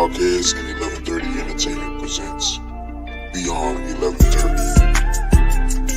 Podcast and 1130 Entertainment presents Beyond 1130.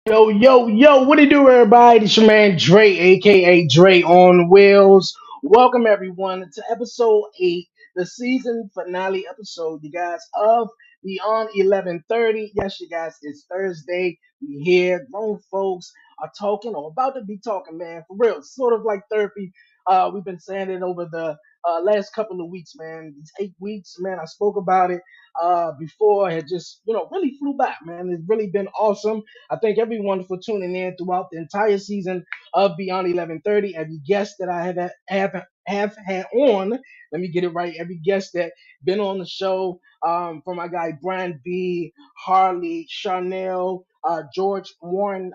Yo, what it do, everybody? It's your man Dre, aka Dre on Wheels. Welcome everyone to episode 8, the season finale episode, you guys, of Beyond 1130. Yes, you guys, it's Thursday. We here, grown folks are talking or about to be talking, man. For real, sort of like therapy. We've been saying it over the last couple of weeks, man. These 8 weeks, man. I spoke about it before. It had just, really flew by, man. It's really been awesome. I thank everyone for tuning in throughout the entire season of Beyond 1130. Every guest that I have had on, let me get it right. Every guest that been on the show, from my guy Brian B, Harley, Charnel, George Warren,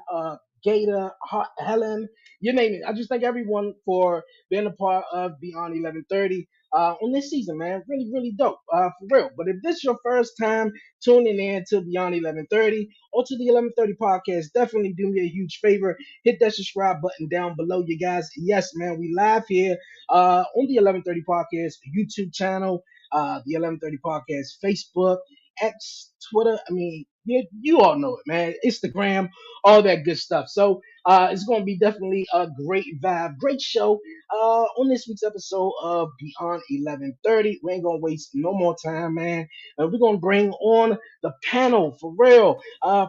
Gator, Helen, you name it. I just thank everyone for being a part of Beyond 1130 on this season, man. Really, really dope, for real. But if this is your first time tuning in to Beyond 1130, or to the 1130 podcast, definitely do me a huge favor. Hit that subscribe button down below, you guys. Yes, man, we live here on the 1130 podcast YouTube channel, the 1130 podcast Facebook, X, Twitter. I mean, you all know it, man. Instagram, all that good stuff. So it's going to be definitely a great vibe, great show on this week's episode of Beyond 1130. We ain't going to waste no more time, man. We're going to bring on the panel for real.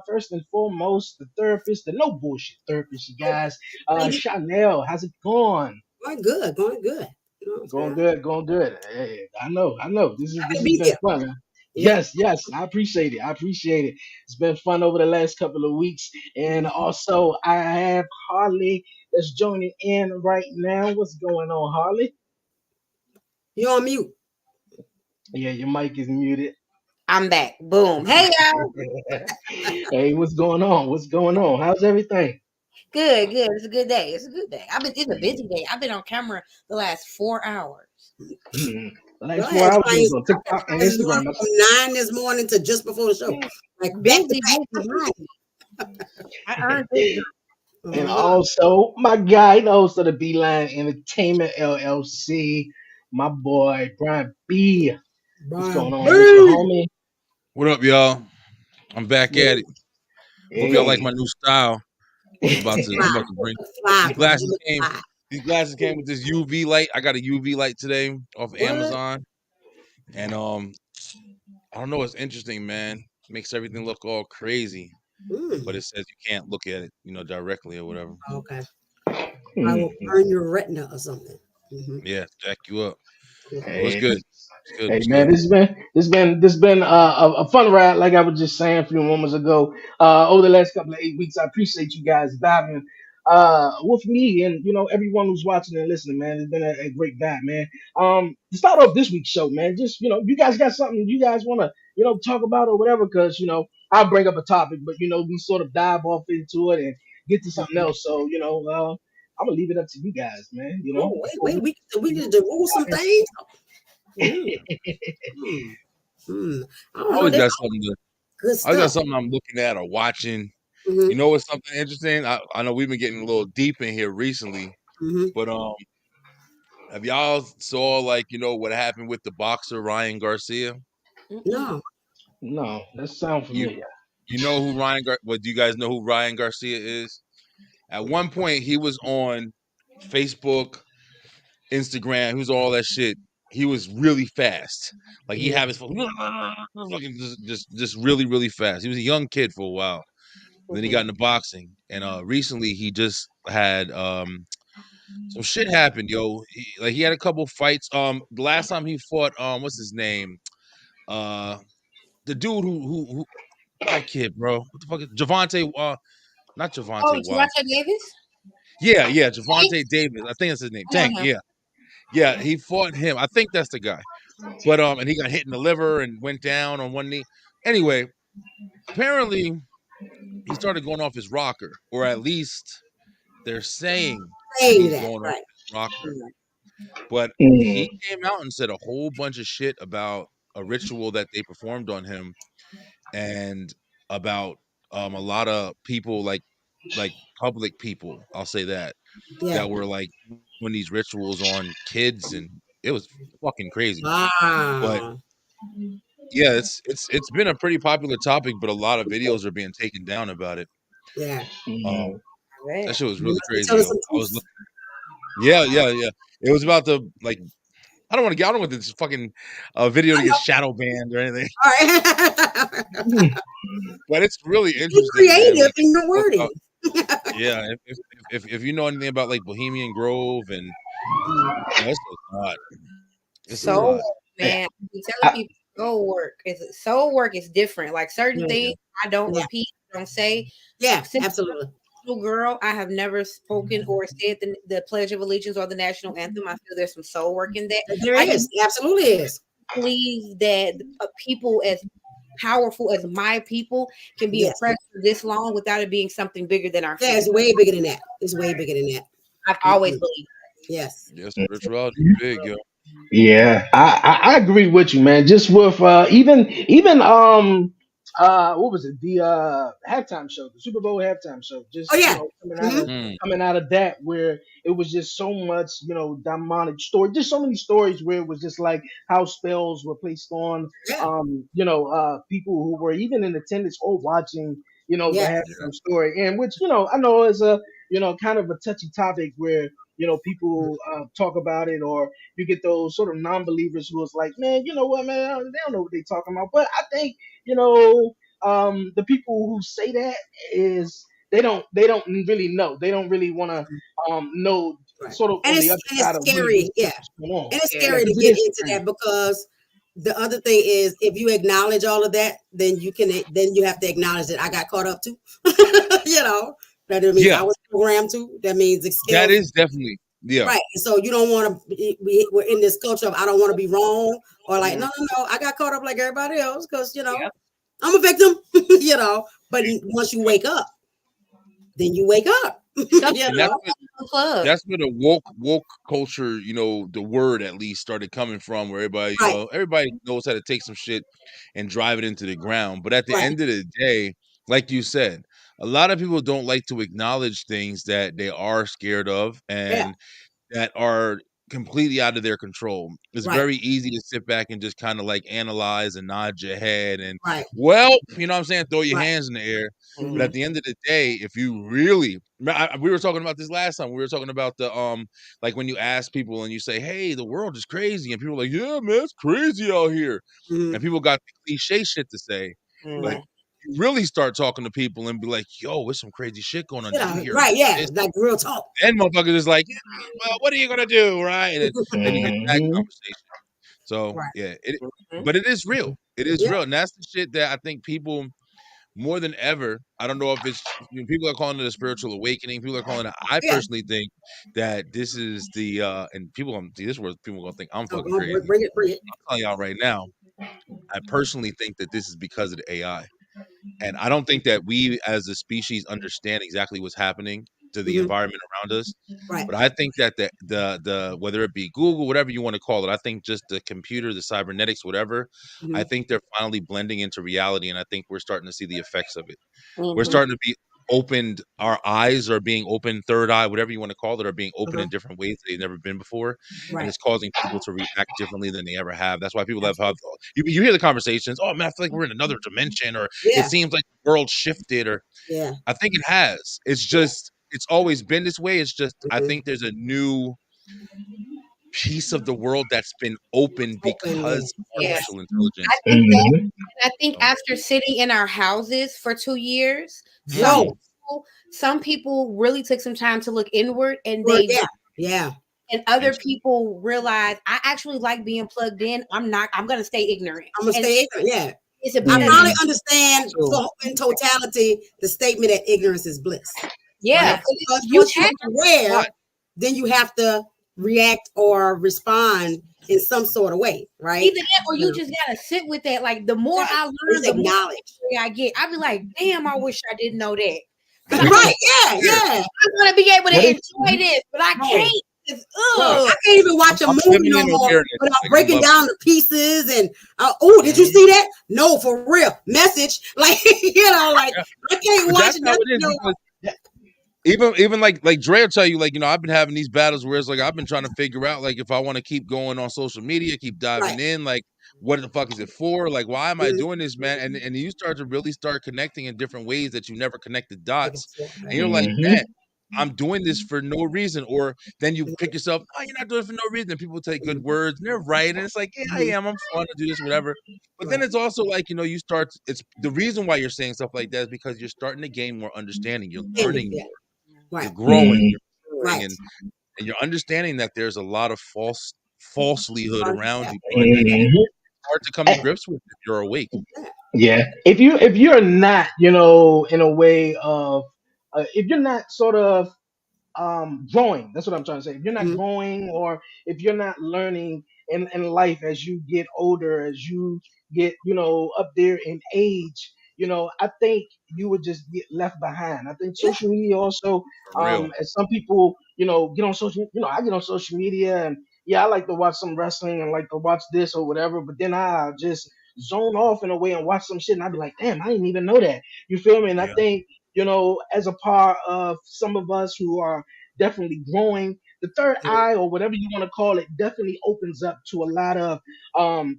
First and foremost, the therapist, the no bullshit therapist, you guys. Chanel, how's it going? Going good. You know what I'm Going saying? good, going good. Hey, I know. This Happy to has be been here. fun. Huh? Yeah. Yes, I appreciate it. It's been fun over the last couple of weeks, and also I have Harley that's joining in right now. What's going on, Harley? You're on mute. Yeah, your mic is muted. I'm back. Boom. Hey y'all. Hey, what's going on? What's going on? How's everything? Good. It's a good day. It's a busy day. I've been on camera the last 4 hours. The Girl, last I 4 had hours clients, was on I had TikTok and clients Instagram. from 9 this morning to just before the show. Like back to Busy. back. I earned it. And Uh-huh. also my guy, the host of the Beeline Entertainment LLC, my boy Brian B. What's Brian going on, Mr. B. Homie? What up, y'all? I'm back at it. Hope y'all like Hey. my new style. I'm about to bring Fly, these bro. glasses You came. fly. These glasses came with this UV light. I got a UV light today off of What? Amazon, and I don't know. It's interesting, man. Makes everything look all crazy, but it says you can't look at it, directly or whatever. Okay. I will burn your retina or something. Yeah, jack you up. Hey. What's good? It's good. Hey What's man, good? this been a fun ride, like I was just saying a few moments ago. Over the last couple of 8 weeks, I appreciate you guys vibing with me and everyone who's watching and listening, man. It's been a great vibe, man. To start off this week's show, man, just you guys got something you guys want to talk about or whatever, because I'll bring up a topic, but we sort of dive off into it and get to something else. So I'm gonna leave it up to you guys, man. Oh, before wait. We we need to rule some things. I I don't know. always They got something to. good I always got stuff. something I'm looking at or watching. Mhm, You know what's something interesting? I know we've been getting a little deep in here recently, mhm. but have y'all saw what happened with the boxer Ryan Garcia? No. No, that sounds You familiar. you know who What do you guys know who Ryan Garcia is? At one point, he was on Facebook, Instagram. He was all that shit. He was really fast. Like he had his phone, fucking just really really fast. He was a young kid for a while. Then he got into boxing, and recently he just had some shit happened, yo. He had a couple fights. The last time he fought, what's his name? Uh, the dude who that kid, bro. What the fuck is Javante? Not Javante Oh, Wild. Tarsha Davis? Yeah, Javante Davis. I think that's his name. Tank. Uh-huh. Yeah. He fought him. I think that's the guy. But and he got hit in the liver and went down on one knee. Anyway, apparently he started going off his rocker, or at least they're saying that Say he's that. going off Right. his rocker. Right. But Mm. he came out and said a whole bunch of shit about a ritual that they performed on him, and about a lot of people like like public people, I'll say that Yeah. were like doing these rituals on kids, and it was fucking crazy. But Wow. yeah, it's been a pretty popular topic, but a lot of videos are being taken down about it. Yeah. Um, Yeah. that shit was You really must be crazy, telling yo. some I was truth. yeah. It was about the like. I don't want this fucking video to get shadow banned or anything, All right. but it's really Be interesting, man. creative Like in your talk wording. about, yeah, if you know anything about like Bohemian Grove and this was hot. This is Soul hot. work, man. I be telling I- people soul work is different. Like certain Yeah. things I don't Yeah. repeat, don't say. Yeah, Since absolutely. little girl, I have never spoken or said the Pledge of Allegiance or the national anthem. I feel there's some soul work in that. There I is. There absolutely is. believe that people as powerful as my people can be Yes. oppressed for this long without it being something bigger than our Yeah, it's freedom. way bigger than that. It's way bigger than that. I've always believed. Yes. Yeah, spirituality is big, yo. Yeah, I agree with you, man. Just with even what was it, the halftime show, the Super Bowl halftime show, just Oh, yeah. Mm. coming out of that, where it was just so much, demonic story, just so many stories where it was just like how spells were placed on Yeah. people who were even in attendance or watching the Yeah. halftime story, and which I know is a kind of a touchy topic where people talk about it, or you get those sort of non-believers who is like, man, you know what, man, they don't know what they're talking about. But I think the people who say that is they don't really know. They don't really want to know Right. sort of And on the it's, other and it's side of scary. Yeah. what's going on. And it's Yeah, scary to 'cause it get is into scary. that, because the other thing is, if you acknowledge all of that, then you have to acknowledge that I got caught up too. That means Yeah. I was programmed to. That means the skills. That is definitely Right. And so you don't want to we're in this culture of I don't want to be wrong, or like, no, I got caught up like everybody else because Yep. I'm a victim, but once you wake up, then you wake up. And that's where the woke culture, the word at least started coming from, where everybody, Right. everybody knows how to take some shit and drive it into the ground. But at the Right. end of the day, like you said, a lot of people don't like to acknowledge things that they are scared of and that are completely out of their control. It's Right. very easy to sit back and just kind of like analyze and nod your head and, Right. well, you know what I'm saying? Throw your Right. hands in the air. But Mhm. at the end of the day, if you really, we were talking about this last time. We were talking about the like when you ask people and you say, "Hey, the world is crazy," and people are like, "Yeah, man, it's crazy out here," Mhm. and people got the cliche shit to say. But you really start talking to people and be like, "Yo, there's some crazy shit going on." Did you hear Right. Yeah. this? Like real talk. And motherfuckers is like, "Yeah, well, what are you gonna do, right?" And then you get that Mhm. conversation. So Right. yeah, but it is real. It is Yeah. real, and that's the shit that I think people more than ever. I don't know if it's people are calling it a spiritual awakening. People are calling it. I Yeah. personally think that this is the and people gonna see this word. People gonna think I'm Oh, fucking crazy. bring it. I'm telling y'all right now. I personally think that this is because of the AI. And I don't think that we as a species understand exactly what's happening to the Mhm. environment around us. Right. But I think that the whether it be Google, whatever you want to call it, I think just the computer, the cybernetics, whatever, I Mhm. think they're finally blending into reality, and I think we're starting to see the effects of it. We're Mhm. starting to be opened, our eyes are being opened, third eye, whatever you want to call it, are being opened in different ways they've never been before. And Right. it's causing people to react differently than they ever have. That's why people have you hear the conversations, oh man, I feel like we're in another dimension, or it Yeah. seems like the world shifted, or Yeah. I think it has. It's just it's always been this way. It's just I Mhm. think there's a new piece of the world that's been opened because of Yeah. artificial intelligence. I think that, Mhm. and I think So, after sitting in our houses for 2 years, Yo. some people really took some time to look inward, and Well, they yeah. Yeah. and other people realize I actually like being plugged in. I'm gonna stay ignorant. I'm gonna And stay ignorant. Yeah. it's a I because finally understand So- in totality the statement that ignorance is bliss. yeah, Right? Because you once you have become aware, Right. then you have to react or respond in some sort of way, right? either that or you just gotta sit with that. Like the more I learn, Just the more acknowledge. I get. I be like, damn, I wish I didn't know that. Right? Yeah. Yeah. I'm gonna be able to That is- enjoy this, but I can't. It's, I can't even watch a I'm movie living no in more awareness. without Like, breaking love it. down the pieces and oh, did you see that? No, for real. Message, like like I can't But watch that's how it is nothing. because even like Dre will tell you, like, I've been having these battles where it's like I've been trying to figure out, like, if I want to keep going on social media, keep diving Right. in, like, what the fuck is it for? Like, why am I Mhm. doing this, man? And you start to really start connecting in different ways that you never connected dots, and Right. you're like, Mm-hmm. man, I'm doing this for no reason. Or then you pick yourself, oh, you're not doing it for no reason. And people take good words and they're right, and it's like, yeah, I am. I'm fun to do this, whatever. But then Right. it's also like, you start. It's the reason why you're saying stuff like that is because you're starting to gain more understanding. You're learning Yeah. more. You're Right. growing. Mm-hmm. You're maturing, Right. and you're understanding that there's a lot of falselyhood around Yeah. you. But Mm-hmm. it's hard to come to grips with if you're awake. Yeah. If you're not, in a way of, if you're not sort of growing, that's what I'm trying to say. If you're not Mhm. growing, or if you're not learning in life as you get older, as you get, up there in age, I think you would just get left behind. I think Yeah. social media also, For real. as some people, get on social, I get on social media, and yeah, I like to watch some wrestling and like to watch this or whatever, but then I just zone off in a way and watch some shit, and I'd be like, damn, I didn't even know that. You feel me? And I Yeah. think, as a part of some of us who are definitely growing, the third eye, or whatever you want to call it, definitely opens up to a lot of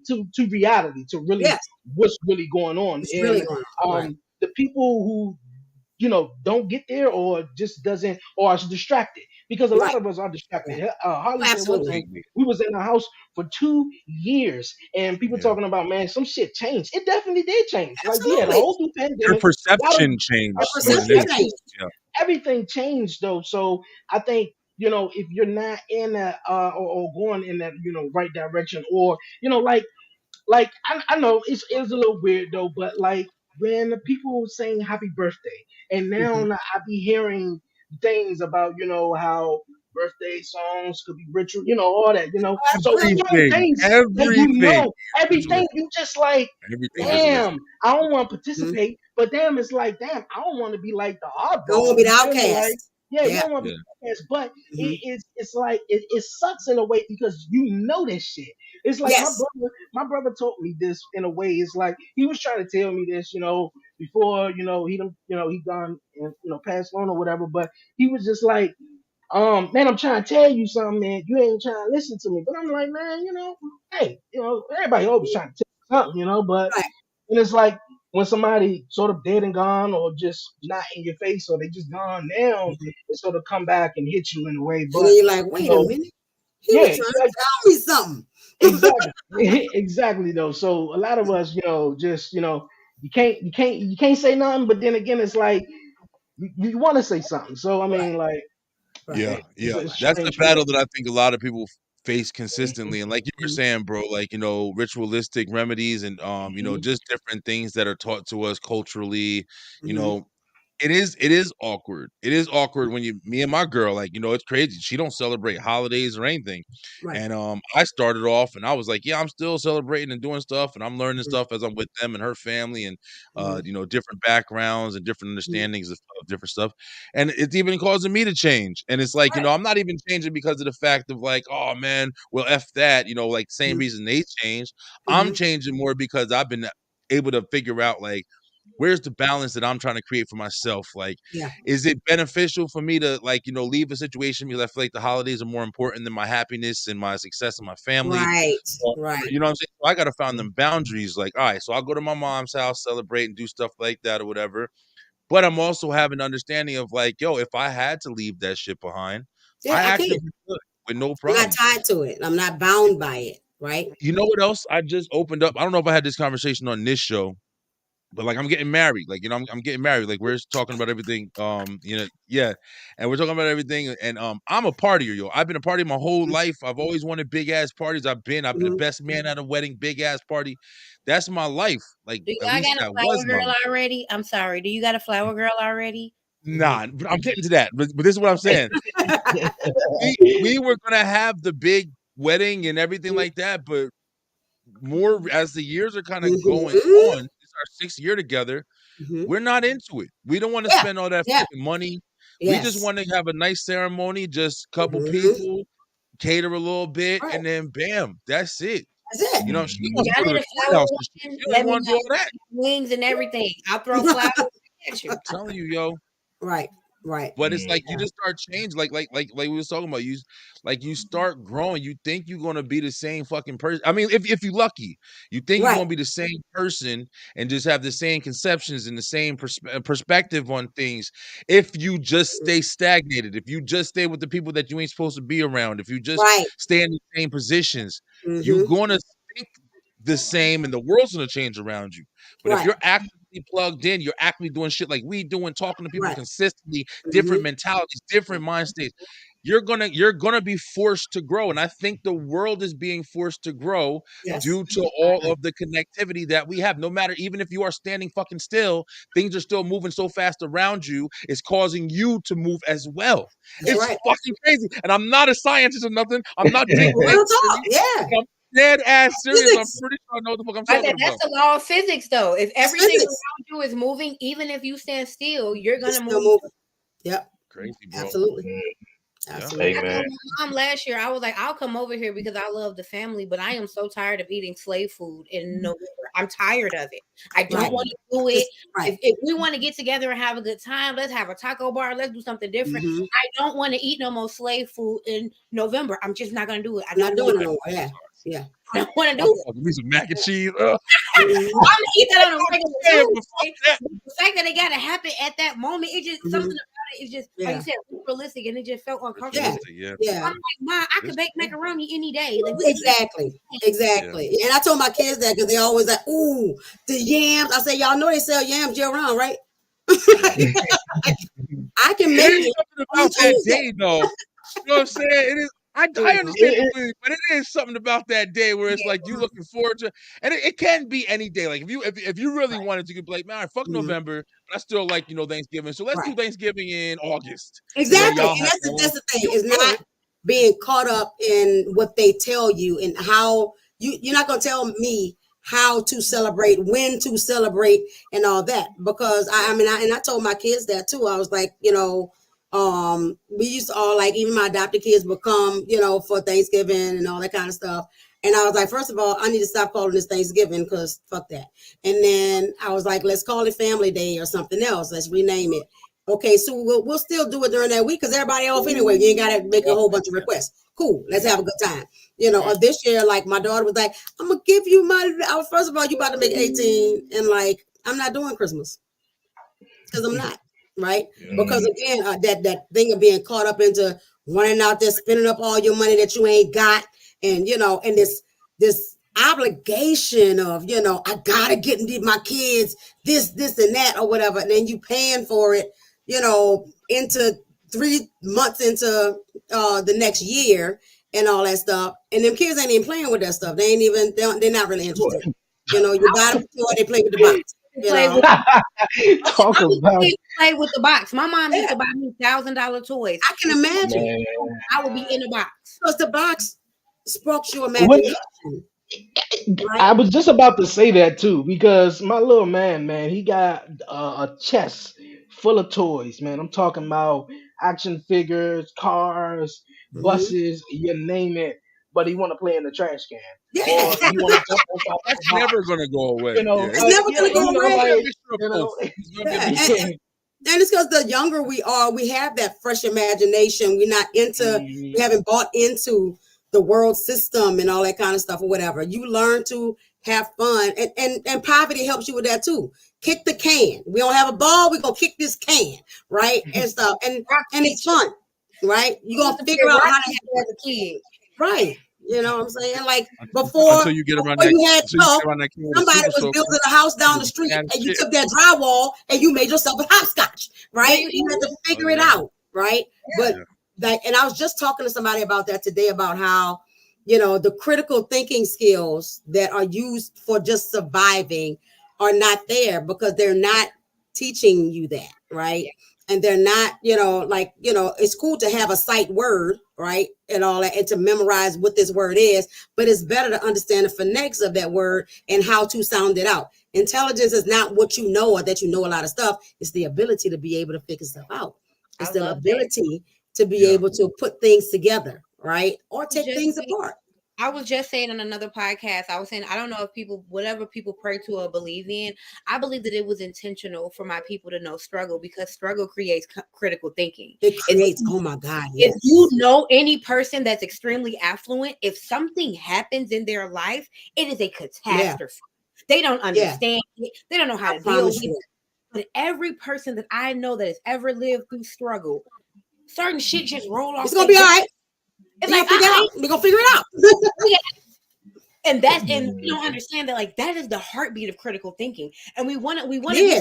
to reality, to really Yes. what's really going on. It's really And going on. Right. the people who don't get there, or just doesn't, or are distracted, because a lot Right. of us are distracted. Right. Harley said one Absolutely. time, we was in the house for 2 years, and people Yeah. talking about, man, some shit changed. It definitely did change. Like, we had a Absolutely. whole new Your pandemic. A lot of perception Our changed more than perception anything. changed. Yeah. everything changed though. So I think, if you're not in that, or going in that, right direction, or like I know it's a little weird though, but like when the people saying happy birthday, and now Mhm. I be hearing things about, how birthday songs could be ritual, all that, so certain Everything. things that, Everything. everything, you just like, Everything Yes. ritualistic. damn, I don't want to Mhm. participate, but damn, it's like, damn, I don't want to be like the Don't want oddball. to be the You feel me? Like, outcast. yeah, you Yeah. don't want to Yeah. be the outcast, but Mhm. it's like it sucks in a way, because this shit. It's like Yes. my brother told me this in a way. It's like he was trying to tell me this, before, he gone and, passed on or whatever. But he was just like, man, I'm trying to tell you something, man. You ain't trying to listen to me. But I'm like, man, hey, everybody always trying to tell you something, but Right. and it's like when somebody sort of dead and gone, or just not in your face, or they just gone now, Mhm. it sort of come back and hit you in a way. And But then you're like, you wait a know, minute. He was yeah, trying like, to tell me something. exactly, exactly though. So a lot of us, just you can't say nothing, but then again, it's like you want to say something. So I Right. mean, like, Right. Yeah, it's yeah. a That's the strange battle feeling. that I think a lot of people face consistently. And like you were Mhm. saying, bro, like, ritualistic remedies and Mhm. just different things that are taught to us culturally, you Mhm. know, it is awkward. It is awkward when me and my girl, like, it's crazy. She don't celebrate holidays or anything. Right. And I started off and I was like, yeah, I'm still celebrating and doing stuff and I'm learning Mhm. stuff as I'm with them and her family and Mhm. different backgrounds and different Mhm. understandings of different stuff. And it's even causing me to change. And it's like, Right. I'm not even changing because of the fact of like, oh man, well, F that, like same Mhm. reason they changed. I'm Mhm. changing more because I've been able to figure out like where's the balance that I'm trying to create for myself? Like, Yeah. is it beneficial for me to like, leave a situation because I feel like the holidays are more important than my happiness and my success and my family? Right. Or, Right. you know what I'm saying? So I gotta find them boundaries. Like, all right, so I'll go to my mom's house, celebrate and do stuff like that or whatever. But I'm also having an understanding of like, yo, if I had to leave that shit behind, Yeah, I I can. actively could with no I'm not problem. tied to it. I'm not bound by it. Right. You know what else I just opened up? I don't know if I had this conversation on this show, but like I'm getting married. Like, I'm getting married. Like we're talking about everything. Yeah. And we're talking about everything. And I'm a partier, yo. I've been a party my whole life. I've always wanted big ass parties. I've been the Mhm. best man at a wedding, big ass party. That's my life. Like Do at y'all least got a that was flower my girl life. already? I'm sorry. Do you got a flower girl already? Mhm. Nah, but I'm getting to that. But this is what I'm saying. We were gonna have the big wedding and everything like that, but more as the years are kind of going Mhm. on, it's our 6th year together. Mhm. We're not into it. We don't want to Yeah. spend all that Yeah. fucking money. We just Yes. want to have a nice ceremony, just a couple Mhm. people, cater a little bit, Right. and then bam, that's it. That's it. She Mhm. wants to Y'all go to need the a flower courthouse and shit. wedding? She don't Let even me want to do know. all that. Wings and everything. I'll throw flowers at you. I'm telling you, yo. Right. Right. But it's like you Yeah. just start change, like we was talking about. You start growing. You think you're gonna be the same fucking person. I mean, if you're lucky, you think you're Right. gonna be the same person and just have the same conceptions and the same perspective on things. If you just stay stagnated, if you just stay with the people that you ain't supposed to be around, if you just Right. stay in the same positions, you're Mm-hmm. gonna think the same, and the world's gonna change around you. But if Right. you're actively plugged in, you're actively doing shit like we doing, talking to people Right. consistently, Mm-hmm. different mentalities, different mind states, you're gonna be forced to grow. And I think the world is being forced to grow Yes. due to all of the connectivity that we have. No matter, even if you are standing fucking still, things are still moving so fast around you, it's causing you to move as well. That's It's right. fucking crazy. And I'm not a scientist or nothing. I'm not big Real bang talk. theory. Yeah. I'm dead ass serious. I'm Physics. pretty sure I know what the fuck I'm I said talking that's about. the law of physics, though. If That's everything physics. around you is moving, even if you stand still, you're It's gonna still move. moving. Yep. Crazy, bro. Absolutely. Yeah. Absolutely. I Amen. told my mom last year, I was like, I'll come over here because I love the family, but I am so tired of eating slave food in November. I'm tired of it. I don't Right. want to do it. Just- right. If we want to get together and have a good time, let's have a taco bar. Let's do something different. Mhm. I don't want to eat no more slave food in November. I'm just not going to do it. I I'm not don't doing want it no more. Yeah. Yeah. I don't want to Oh, do it. fuck, me some mac and cheese. Mhm. I'm gonna eat that on a regular Yeah, Tuesday. but fuck that. The fact that it gotta happen at that moment, it just something about it is just like Yeah. you said, realistic, and it just felt uncomfortable. Realistic, yeah. Yeah. I'm like, Ma, I could bake macaroni any day. Like, Exactly. Exactly. And I told my kids that because they always like, ooh, the yams. I say, y'all know they sell yams year round, right? I can It make is it. something about that day, though. You know what I'm saying? It is. I understand the feeling, but it is something about that day where it's like you looking forward to, and it can be any day. Like if you really wanted to, you could be like, man, fuck Mhm. November, but I still like Thanksgiving, so let's do Right. Thanksgiving in August. Exactly. y'all And have that's the thing. You Is do not it. being caught up in what they tell you and how you're not gonna tell me how to celebrate, when to celebrate, and all that. Because I told my kids that too. I was like, we used to all like, even my adopted kids would come, for Thanksgiving and all that kind of stuff. And I was like, first of all, I need to stop calling this Thanksgiving because fuck that. And then I was like, let's call it Family Day or something else. Let's rename it. Okay, so we'll still do it during that week because everybody off anyway. You ain't got to make a whole bunch of requests. Cool, let's have a good time. Or this year, like my daughter was like, I'm gonna give you first of all, you about to make 18, and like I'm not doing Christmas because I'm not, right? Yeah. Because again, that thing of being caught up into running out there, spending up all your money that you ain't got, and and this obligation of I gotta get my kids this and that or whatever, and then you paying for it, into 3 months into the next year and all that stuff, and them kids ain't even playing with that stuff. They're not really interested. You buy them toy, they play with the box. Play with, Talk about play with the box. My mom used to buy me $1,000 toys. I can imagine. man. I would be in the box. Because the box sparks your imagination. I was just about to say that too because my little man, he got a chest full of toys, man. I'm talking about action figures, cars, Mhm. buses, you name it. But he want to play in the trash can, Yeah. or he want to jump on top of That's the box. never gonna go away. You know, Yeah. It's never gonna go away. like, Mixture of both. It's gonna be a Yeah. mixture. And it's because the younger we are, we have that fresh imagination. We're not into, we haven't bought into the world system and all that kind of stuff or whatever. You learn to have fun, and poverty helps you with that too. Kick the can. We don't have a ball, we're gonna kick this can, right? And stuff. And it's fun, right? You're gonna figure out how to as a kid. right. You know what I'm saying? Like before, Until you get around before that, you had until you stuff, get around that kid with a somebody super was soaker. building a house down the street And and you shit. took that drywall and you made yourself a hopscotch, right? You had to figure it out, right? But like, and I was just talking to somebody about that today, about how, the critical thinking skills that are used for just surviving are not there because they're not teaching you that, right? And they're not, it's cool to have a sight word, right? And all that, and to memorize what this word is, but it's better to understand the phonetics of that word and how to sound it out. Intelligence is not what you know or that you know a lot of stuff. It's the ability to be able to figure stuff out. It's the ability to be able to put things together, right? Or take things apart. I was just saying on another podcast, I was saying, I don't know if people, whatever people pray to or believe in, I believe that it was intentional for my people to know struggle, because struggle creates critical thinking. It creates, oh my God, If yes. you know any person that's extremely affluent, if something happens in their life, it is a catastrophe. They don't understand it. They don't know how to deal with it. But every person that I know that has ever lived through struggle, certain shit just roll off. It's gonna be all right. It's We're like, gonna figure it out. and that's, and you don't understand that, like, that is the heartbeat of critical thinking. And we want to be so angry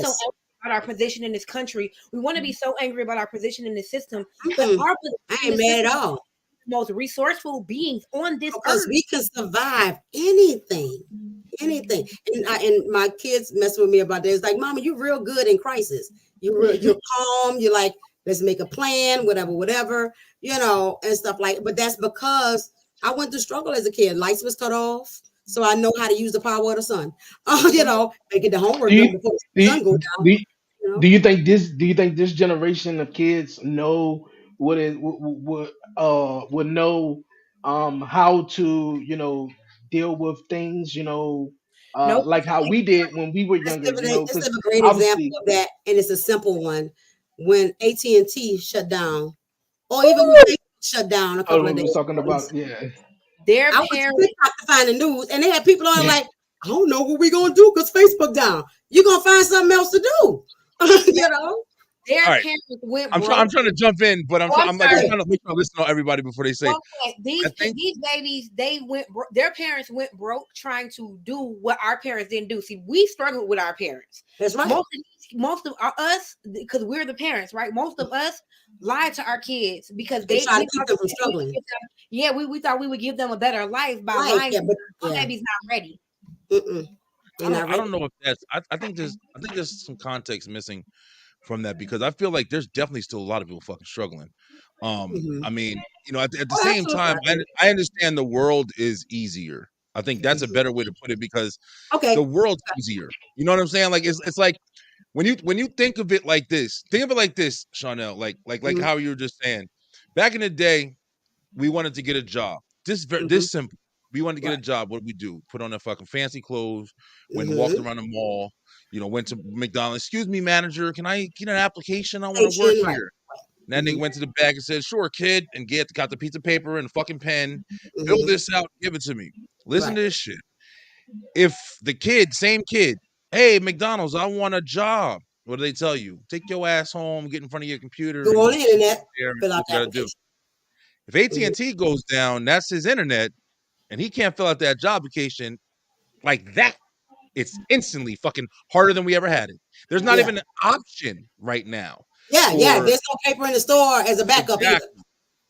about our position in this country. We want to be so angry about our position in the system. But our I ain't mad at all. Most resourceful beings on this because earth. we can survive anything. And my kids mess with me about that. It's like, Mama, you're real good in crisis. You're calm. You're like, let's make a plan, whatever, and stuff like. But that's because I went through struggle as a kid. Lights was cut off, so I know how to use the power of the sun. Making the homework done before the sun go down. Do you think this generation of kids know would know how to deal with things Nope. like how we did when we were younger? This is a great example of that, and it's a simple one. When AT&T shut down, or even when they shut down a couple of days. Talking about their I parents. was TikTok to find the news, and they had people on like, I don't know what we're gonna do because Facebook down. You're gonna find something else to do. Their All right. parents went. I'm trying to jump in, but I'm trying to make sure I listen to everybody before they say. These babies, they went. Their parents went broke trying to do what our parents didn't do. See, we struggled with our parents. That's right. Most of us, because we're the parents, right? Most of us lied to our kids because they try to keep them from struggling. We thought we would give them a better life by lying. But baby's not ready. I don't know if that's. I think there's some context missing from that, because I feel like there's definitely still a lot of people fucking struggling. I mean, at the same time, I understand the world is easier. I think that's a better way to put it, because the world's easier. You know what I'm saying? Like it's like when you think of it like this, Chanel, like how you were just saying. Back in the day, we wanted to get a job. This simple. We wanted to get a job. What did we do? Put on a fucking fancy clothes, went and walked around the mall, went to McDonald's. Excuse me, manager, can I get an application? I want to work here. And then they went to the bag and said, sure, kid, and got the piece of paper and a fucking pen, fill this out, give it to me. Listen to this shit. If the same kid, hey, McDonald's, I want a job. What do they tell you? Take your ass home, get in front of your computer. Go on the internet, fill out that do. If AT&T goes down, that's his internet, and he can't fill out that job application like that, it's instantly fucking harder than we ever had it. There's not even an option right now. There's no paper in the store as a backup either.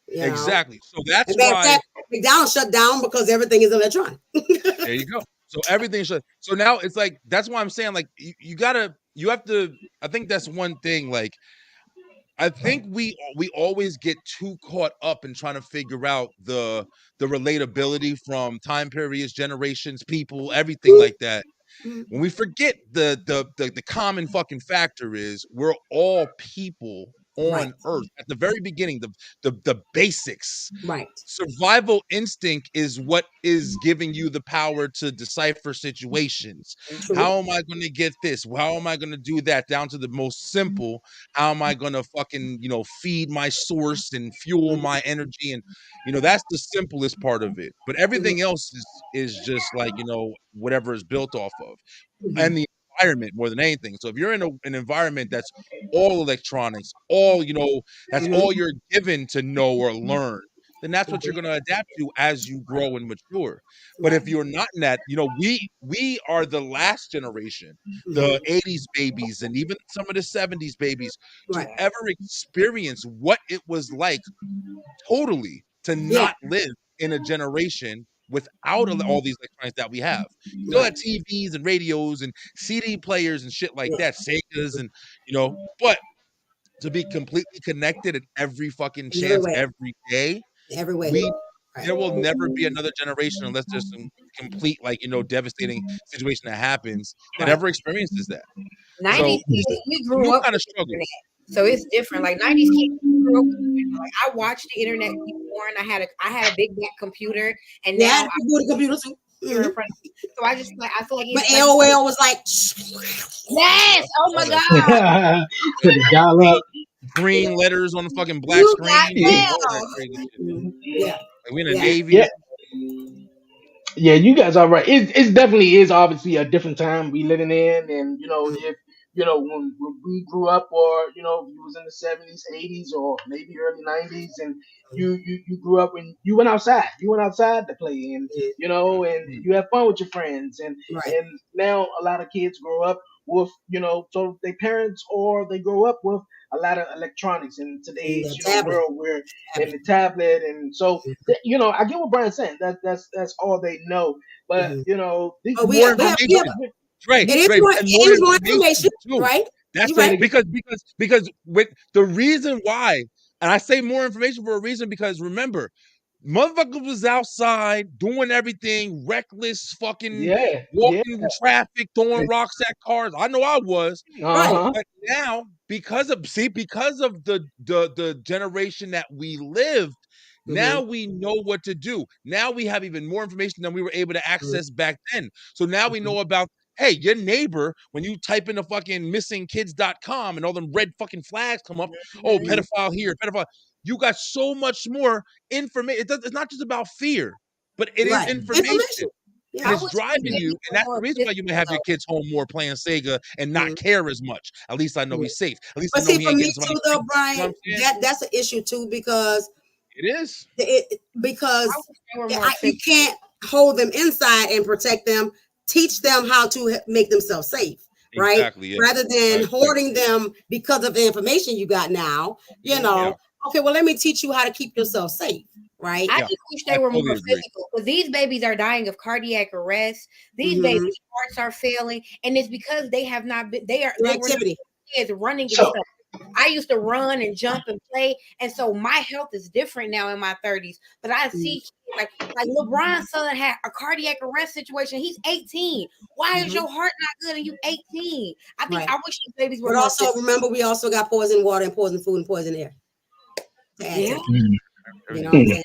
Exactly. So that's why McDonald's shut down, because everything is electronic. There you go. So everything shut. So now it's like, that's why I'm saying, like, you have to. I think that's one thing. Like, I think we always get too caught up in trying to figure out the relatability from time periods, generations, people, everything like that. When we forget the common fucking factor is we're all people on Earth at the very beginning, the basics. Right. Survival instinct is what is giving you the power to decipher situations. How am I going to get this? How am I going to do that? Down to the most simple. How am I going to fucking, feed my source and fuel my energy? And, that's the simplest part of it. But everything else is just like, whatever is built off of. And the environment more than anything. So if you're in an environment that's all electronics, all that's all you're given to know or learn, then that's what you're going to adapt to as you grow and mature. But if you're not in that, we are the last generation, the 80s babies and even some of the 70s babies, to ever experience what it was like totally to not live in a generation without all these electronics that we have. You still have TVs and radios and CD players and shit like that, Segas and, but to be completely connected at every fucking chance, every day, there will never be another generation unless there's some complete, devastating situation that happens that ever experiences that. 90s kids, we grew up kind of struggle. So it's different. Like 90s kids grew up with the internet. Like, I watched the internet born, I had a big back computer, and Yeah, now I do the computer too. you're in front of me. So I just like I feel like But it's AOL was like, yes. Oh my All god. The dial up. green letters on the fucking black You screen, Yeah. all that goddamn. crazy shit. yeah, Like we in the yeah, Navy. Yeah, you guys are right. It definitely is obviously a different time we living in, and mm, if when we grew up, or you was in the 70s, 80s, or maybe early 90s, and you grew up and you went outside to play, and mm, and you have fun with your friends, and right. and now a lot of kids grow up with so their parents, or they grow up with a lot of electronics in And today's the tablet, world, where in tablet. the tablet, and so I get what Brian's saying. That's all they know. But Mm-hmm. these But More we have information. Right, it is right, more, and it more is more information information, too. right? That's You're say it right. it. again. Because with the reason why, and I say more information for a reason, because remember, motherfucker was outside doing everything reckless, fucking Yeah, yeah. walking in traffic, throwing rocks at cars. I know I was. Uh Right. huh. But now, because of the generation that we lived, now Mm-hmm. we know what to do. Now we have even more information than we were able to Mm-hmm. access back then. So now we Mm-hmm. know about, hey, your neighbor, when you type in the fucking missingkids.com and all them red fucking flags come up, oh, Mm-hmm. pedophile here, pedophile. You got so much more information. It's not just about fear, but it is Right. information. Information. And Yeah. I it's wish these driving you, babies and were that's the more reason why you may physical have your though. kids home more playing Sega and not Mm-hmm. care as much. At least I know he's safe. At least I But know see, he for ain't me getting somebody too, killed. though, You know what Brian, I'm saying? that's an issue too, because It is. because I wish they were more you physical. can't hold them inside and protect them. Teach them how to make themselves safe, right? Exactly. Yeah. Rather than Right. hoarding them because of the information you got now. Yeah. Okay, well, let me teach you how to keep yourself safe, right? I Yeah. just wish I they were totally more agree. physical because these babies are dying of cardiac arrest. These Mhm. babies' hearts are failing, and it's because they have not been. They were not Activity. kids running and So stuff. I used to run and jump and play, and so my health is different now in my 30s. But I see kids like LeBron's son had a cardiac arrest situation. He's 18. Why is Mhm. your heart not good and you 18? I think Right. I wish these babies were But more also physical. remember, we also got poison water and poison food and poison air to add to Yeah. that. mm, You know what I'm saying?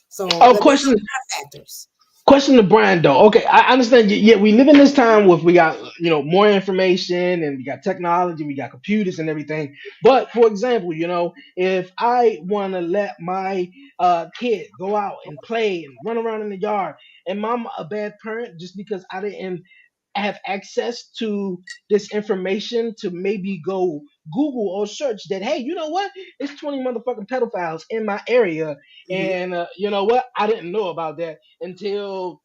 So oh, there's a question. lot of factors. Question to Brian though. Okay, I understand. Yeah, we live in this time with we got more information, and we got technology, we got computers and everything. But for example, if I want to let my kid go out and play and run around in the yard, am I a bad parent just because I didn't have access to this information to maybe go Google or search that? Hey, you know what? It's 20 motherfucking pedophiles in my area, Mhm. and you know what? I didn't know about that until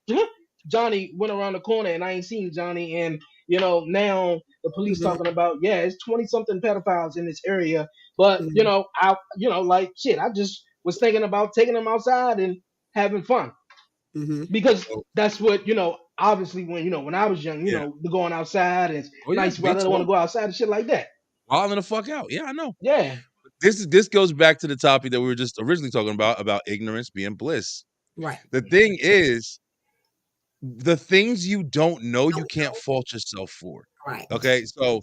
Johnny went around the corner, and I ain't seen Johnny. And now the police Mhm. talking about, yeah, it's 20 something pedophiles in this area. But Mhm. I like shit. I just was thinking about taking them outside and having fun, Mhm. because Oh, that's what obviously when I was young, yeah. going outside, and it's Oh yeah. nice Me weather, I want to too. go outside and shit like that. Wilding the fuck out. Yeah, I know. Yeah. This goes back to the topic that we were just originally talking about ignorance being bliss. Right. The thing is, the things you don't know, you Don't can't know. fault yourself for. Right. Okay, so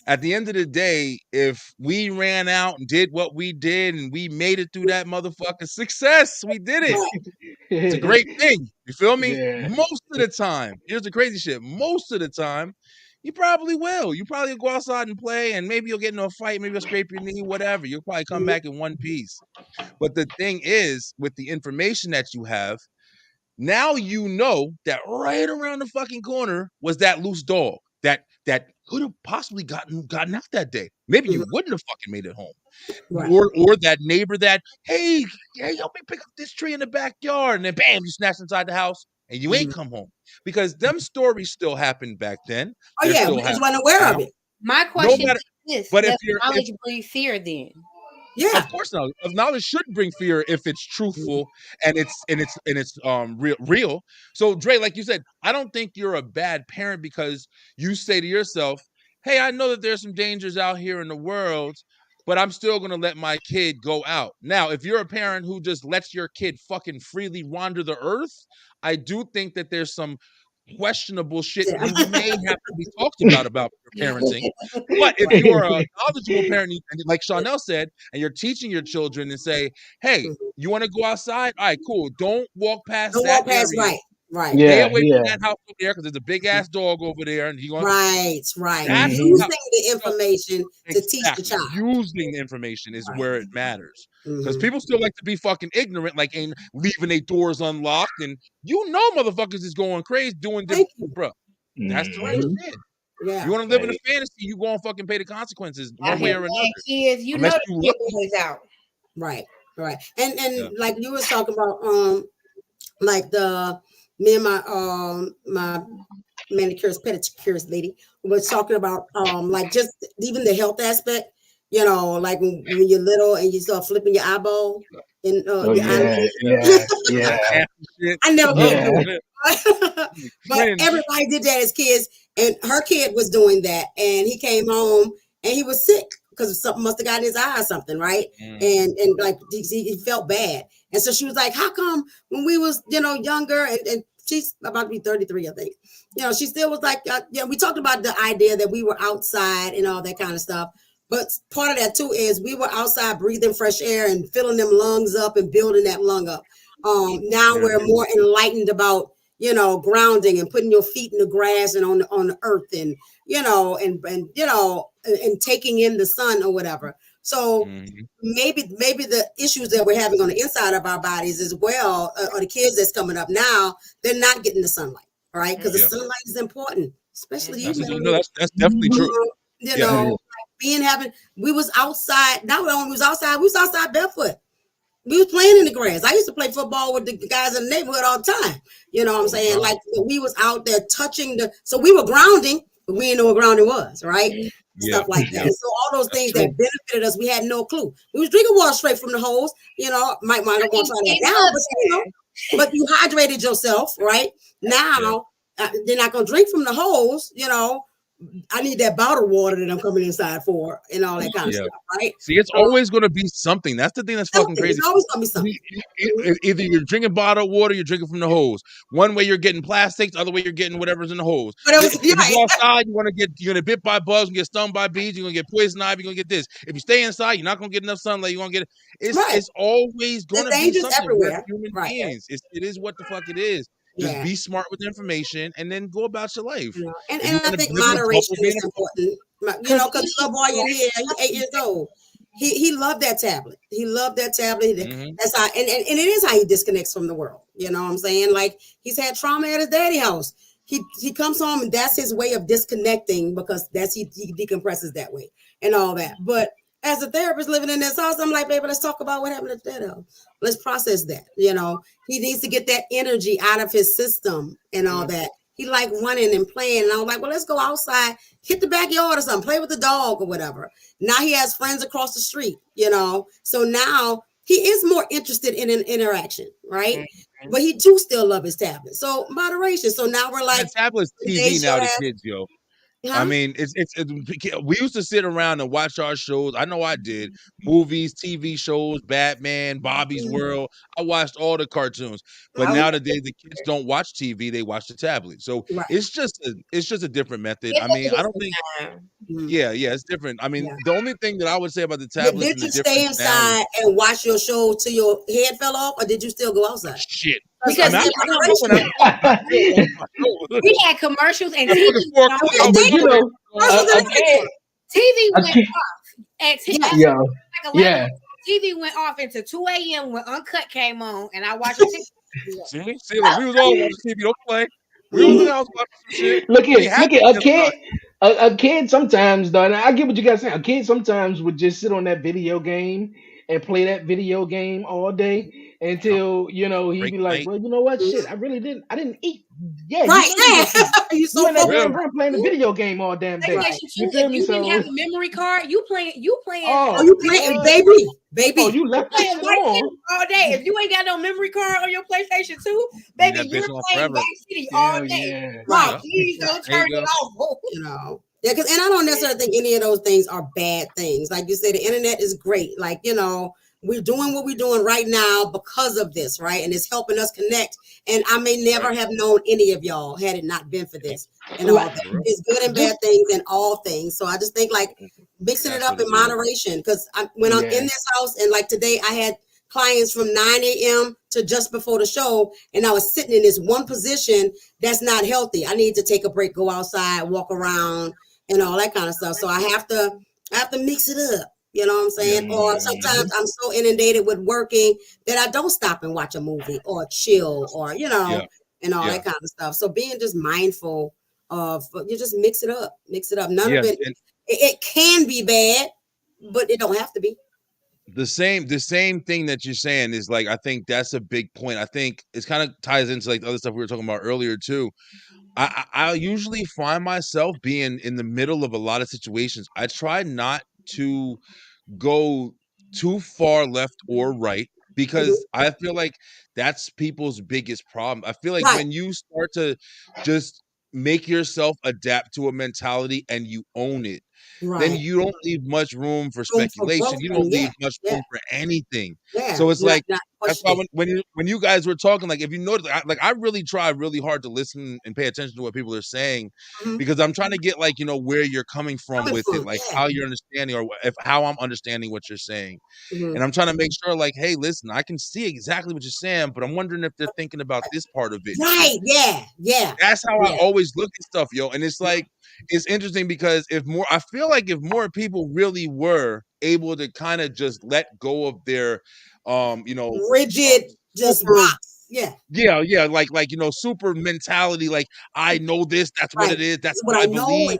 at the end of the day, if we ran out and did what we did and we made it through that motherfucking success, we did it. Right. It's a great thing. You feel me? Yeah. Most of the time, here's the crazy shit. Most of the time, you probably will. You probably go outside and play, and maybe you'll get into a fight, maybe you'll scrape your knee, whatever. You'll probably come Mhm. back in one piece. But the thing is, with the information that you have, now you know that right around the fucking corner was that loose dog that could have possibly gotten out that day. Maybe you Mhm. wouldn't have fucking made it home. Right. Or that neighbor that, hey, help me pick up this tree in the backyard, and then bam, you snatched inside the house and you ain't Mhm. come home. Because them stories still happen back then. Oh They're yeah, still we just happening weren't aware of now. it. My No question matter, is this: but does if knowledge breed fear then? Yeah. of course not. Knowledge should bring fear if it's Mhm. truthful and it's real. So Dre, like you said, I don't think you're a bad parent because you say to yourself, "Hey, I know that there's some dangers out here in the world, but I'm still gonna let my kid go out." Now, if you're a parent who just lets your kid fucking freely wander the earth, I do think that there's some questionable shit Yeah. you may have to be talked about your parenting. But if you're a knowledgeable parent, and like Chanel said, and you're teaching your children and say, hey, you want to go outside? All right, cool. Don't walk past Don't that walk past, area. right. Stay Yeah, away yeah. from that house over there because there's a big ass dog over there, and you want Right. That's Using how- the information to teach the exactly. child. Using the information is Right. where it matters. Because Mhm. people still like to be fucking ignorant, like ain't leaving their doors unlocked, and motherfuckers is going crazy doing this, Thank you. bro. That's the real Mhm. shit. Yeah. You want to live in a fantasy, you gonna fucking pay the consequences Out one way here or playing another. kids, you Unless know you the look- kid boys out. Right. And Yeah. like you was talking about, like me and my manicurist pedicurist lady was talking about like just even the health aspect, you know, like when you're little and you start flipping your eyeball and Oh your yeah, eyelid. yeah. Shit. I never could Yeah. do it. But Cringe. everybody did that as kids, and her kid was doing that, and he came home and he was sick because something must have got in his eye or something, right? And like he felt bad, and so she was like, "How come when we was younger?" And she's about to be 33, I think. She still was like, we talked about the idea that we were outside and all that kind of stuff. But part of that too is we were outside breathing fresh air and filling them lungs up and building that lung up. Now we're more enlightened about grounding and putting your feet in the grass and on the earth and and taking in the sun or whatever. So maybe the issues that we're having on the inside of our bodies as well, or the kids that's coming up now, they're not getting the sunlight, right? Because the sunlight is important, especially you. That's definitely true. We was outside. Not only we was outside, we was outside barefoot. We was playing in the grass. I used to play football with the guys in the neighborhood all the time. You know what I'm saying? Like we was out there touching so we were grounding, but we didn't know what grounding was, right? Stuff like that. And so all those things that benefited us, we had no clue. We was drinking water straight from the hose. Might want to try that now, but you hydrated yourself, right? Now they're not gonna drink from the hose, I need that bottled water that I'm coming inside for and all that kind of stuff, right? See, it's always going to be something. That's the thing that's fucking crazy. It's always going to be something. Either you're drinking bottled water, you're drinking from the hose. One way you're getting plastics, the other way you're getting whatever's in the hose. If you go outside, you're going to get bit by bugs, you get stung by bees, you're going to get poison ivy, you're going to get this. If you stay inside, you're not going to get enough sunlight, you're going to get it's always going to be something. Everywhere. We're human beings. It is what the fuck it is. Just be smart with the information and then go about your life. And I think moderation is important. Because little boy in here, he's 8 years old. He loved that tablet. He loved that tablet. That's how, and it is how he disconnects from the world. You know what I'm saying? Like he's had trauma at his daddy house. He comes home and that's his way of disconnecting because he decompresses that way and all that. But as a therapist living in this house, I'm like, baby, let's talk about what happened at that house. Let's process that. He needs to get that energy out of his system and all that. He like running and playing. And I was like, well, let's go outside, hit the backyard or something, play with the dog or whatever. Now he has friends across the street, So now he is more interested in an interaction, right? But he do still love his tablet. So moderation. So now we're like, tablet's TV now to kids, yo. I mean, it's we used to sit around and watch our shows. I know I did. Movies, TV shows, Batman, Bobby's World. I watched all the cartoons. But nowadays the kids don't watch TV, they watch the tablet. So it's just a different method. I mean, I don't think it's different. I mean, the only thing that I would say about the tablet did you stay inside and watch your show till your head fell off, or did you still go outside? Shit. Because we had commercials and TV. TV went off at TV went off into 2 a.m. when Uncut came on, and I watched it. See, like, we was all watching TV. Don't play. We was in the house watching some shit. Look at a kid sometimes though, and I get what you guys saying. A kid sometimes would just sit on that video game and play that video game all day until he'd be like, well, you know what, shit, I didn't eat. Yeah, you so in that room playing the video game all damn day. You feel me? So, didn't have a memory card. You playing? Oh, you playing, baby. Oh, you left playing all day. If you ain't got no memory card on your PlayStation 2, baby, you're playing Vice City all day. Wow, please don't turn it off. Yeah, and I don't necessarily think any of those things are bad things. Like you say, the internet is great. Like, we're doing what we're doing right now because of this, right? And it's helping us connect. And I may never have known any of y'all had it not been for this and all that. It's good and bad things and all things. So I just think like mixing it up in moderation. Because when I'm in this house, and like today I had clients from 9 a.m. to just before the show, and I was sitting in this one position that's not healthy. I need to take a break, go outside, walk around, and all that kind of stuff. So I have to mix it up. You know what I'm saying? Or sometimes I'm so inundated with working that I don't stop and watch a movie or chill or, and all that kind of stuff. So being just mindful of, you just mix it up. None of it can be bad, but it don't have to be. The same thing that you're saying is like, I think that's a big point. I think it's kind of ties into like the other stuff we were talking about earlier too. I usually find myself being in the middle of a lot of situations. I try not to go too far left or right because I feel like that's people's biggest problem. I feel like when you start to just make yourself adapt to a mentality and you own it, then you don't leave much room for speculation. You don't leave much room for anything. So it's like, that's why when you guys were talking, like if you notice, I really try really hard to listen and pay attention to what people are saying, because I'm trying to get like, where you're coming from with it, like how you're understanding or how I'm understanding what you're saying. And I'm trying to make sure like, hey, listen, I can see exactly what you're saying, but I'm wondering if they're thinking about this part of it. Right. Yeah. That's how I always look at stuff, yo. And it's like, it's interesting because I feel like if more people really were able to kind of just let go of their, rigid, just box. Yeah. Like, super mentality. Like, I know this, that's what it is. That's what I believe.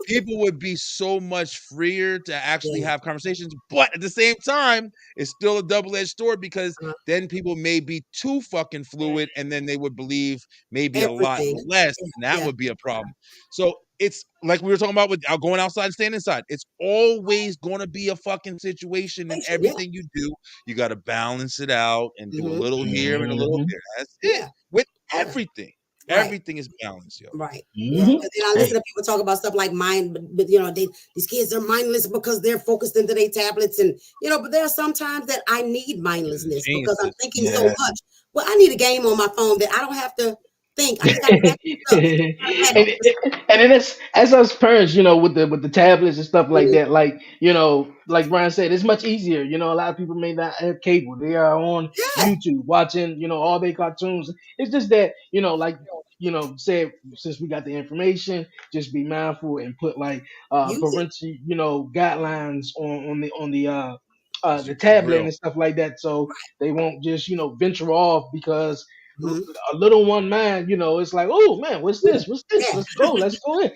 People would be so much freer to actually have conversations, but at the same time, it's still a double-edged sword because then people may be too fucking fluid, and then they would believe maybe a lot less, and that would be a problem. So it's like we were talking about with going outside and staying inside. It's always going to be a fucking situation in everything you do. You got to balance it out and do a little here and a little there. That's it with everything. Everything is balanced, yo. Right. Yeah. And I listen to people talk about stuff like mind, but these kids are mindless because they're focused into their tablets, and but there are some times that I need mindlessness because I'm thinking so much. Well, I need a game on my phone that I don't have to think. I just and then as us parents, with the tablets and stuff like that, like like Brian said, it's much easier. A lot of people may not have cable; they are on YouTube watching, all their cartoons. It's just that, say since we got the information, just be mindful and put like parental, guidelines on the tablet and stuff like that, so they won't just venture off because a little one man, it's like, oh man, what's this? Let's go in.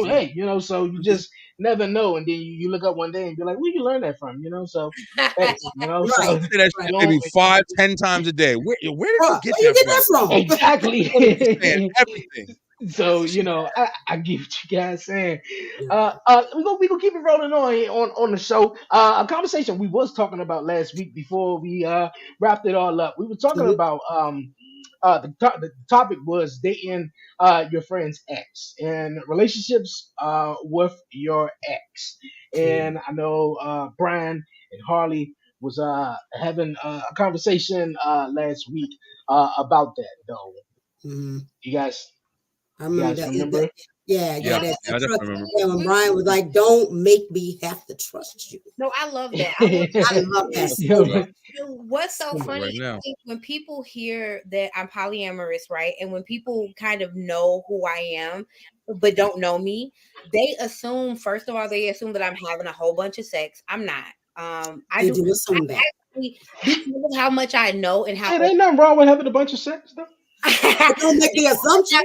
Hey, so you just never know, and then you look up one day and be like, where you learn that from? So, hey, so maybe 5-10 times a day. Where did you get that from? Exactly. Everything. So I get what you guys saying. We gonna keep it rolling on the show. A conversation we was talking about last week before we wrapped it all up. We were talking about the topic was dating your friend's ex and relationships with your ex. And I know Brian and Harley was having a conversation last week about that though. You guys. I remember remember? I definitely remember. When Brian was like, "Don't make me have to trust you." No, I love that. I love that. What's so funny is when people hear that I'm polyamorous, right? And when people kind of know who I am, but don't know me, they assume, first of all, that I'm having a whole bunch of sex. I'm not. I do assume that. Because of how much I know and how. Hey, ain't nothing wrong with having a bunch of sex, though. Don't make the assumption.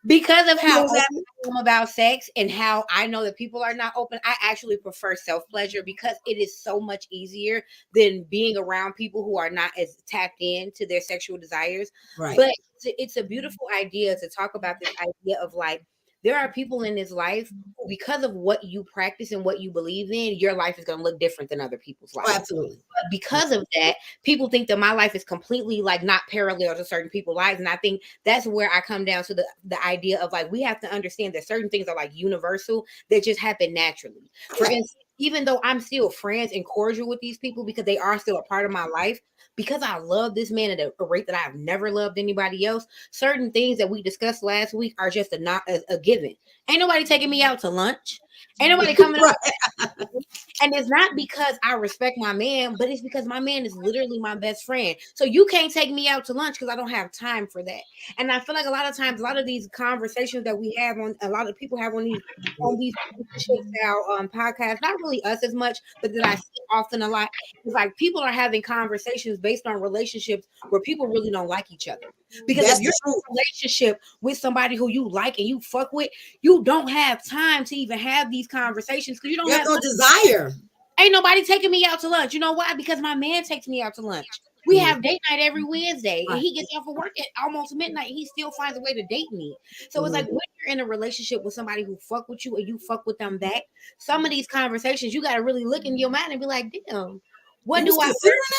Because of how open I am about sex and how I know that people are not open, I actually prefer self-pleasure because it is so much easier than being around people who are not as tapped into their sexual desires. Right. But it's a beautiful idea to talk about this idea of like, there are people in this life who, because of what you practice and what you believe in, your life is going to look different than other people's lives. Oh, absolutely. But because of that, people think that my life is completely like not parallel to certain people's lives. And I think that's where I come down to the idea of like, we have to understand that certain things are like universal that just happen naturally. For instance, even though I'm still friends and cordial with these people because they are still a part of my life, because I love this man at a rate that I've never loved anybody else, certain things that we discussed last week are just a given. Ain't nobody taking me out to lunch. Ain't nobody coming Right. up. And it's not because I respect my man, but it's because my man is literally my best friend. So you can't take me out to lunch because I don't have time for that. And I feel like a lot of times, a lot of these conversations that we have on, a lot of people have on these relationship style podcasts, not really us as much, but that I see often a lot, is like people are having conversations based on relationships where people really don't like each other. Because That's if you're in a relationship with somebody who you like and you fuck with, you don't have time to even have these conversations because you don't have no desire. Ain't nobody taking me out to lunch. You know why? Because my man takes me out to lunch. We have date night every Wednesday, and he gets off of work at almost midnight. He still finds a way to date me. So it's like when you're in a relationship with somebody who fuck with you and you fuck with them back, some of these conversations you got to really look in your mind and be like, damn, what do I?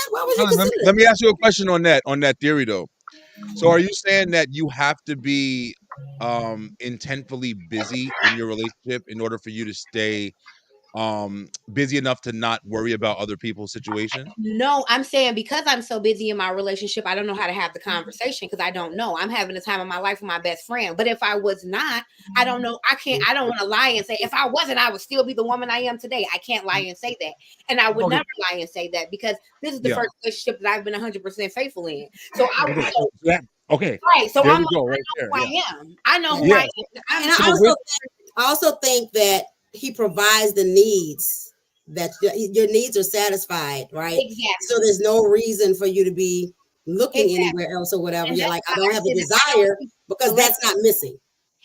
Why would you consider Let me ask you a question on that theory though. So are you saying that you have to be intentfully busy in your relationship in order for you to stay busy enough to not worry about other people's situations? No, I'm saying because I'm so busy in my relationship, I don't know how to have the conversation because I don't know. I'm having the time of my life with my best friend. But if I was not, I don't know. I don't want to lie and say if I wasn't, I would still be the woman I am today. I can't lie and say that. And I would never lie and say that because this is the first relationship that I've been 100% faithful in. So I would okay. Right. So there I'm we go, I right know there. who I am. I know who I am. And I also think that he provides the needs that your needs are satisfied, right? Exactly. So there's no reason for you to be looking anywhere else or whatever. You're like, I don't have a desire because that's not missing.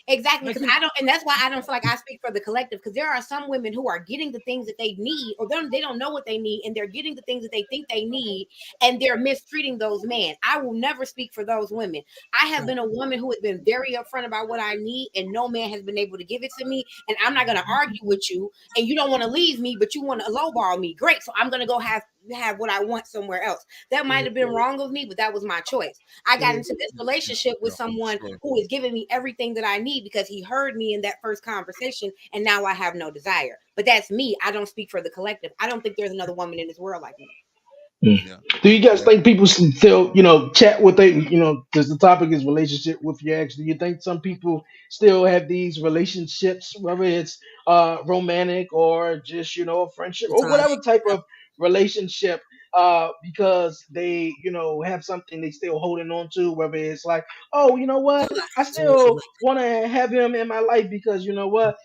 Exactly, because I don't, and that's why I don't feel like I speak for the collective. Because there are some women who are getting the things that they need, or they don't know what they need, and they're getting the things that they think they need, and they're mistreating those men. I will never speak for those women. I have been a woman who has been very upfront about what I need, and no man has been able to give it to me. And I'm not going to argue with you, and you don't want to leave me, but you want to lowball me. Great, so I'm going to go have what I want somewhere else. That might have been wrong of me, but that was my choice. I got into this relationship with someone who is giving me everything that I need because he heard me in that first conversation, and now I have no desire. But that's me. I don't speak for the collective. I don't think there's another woman in this world like me. Yeah. Do you guys think people still, chat with they, because the topic is relationship with your ex? Do you think some people still have these relationships, whether it's romantic or just, a friendship or whatever type of relationship, because they, have something they still holding on to, whether it's like, oh, you know what, I still want to have him in my life because you know what,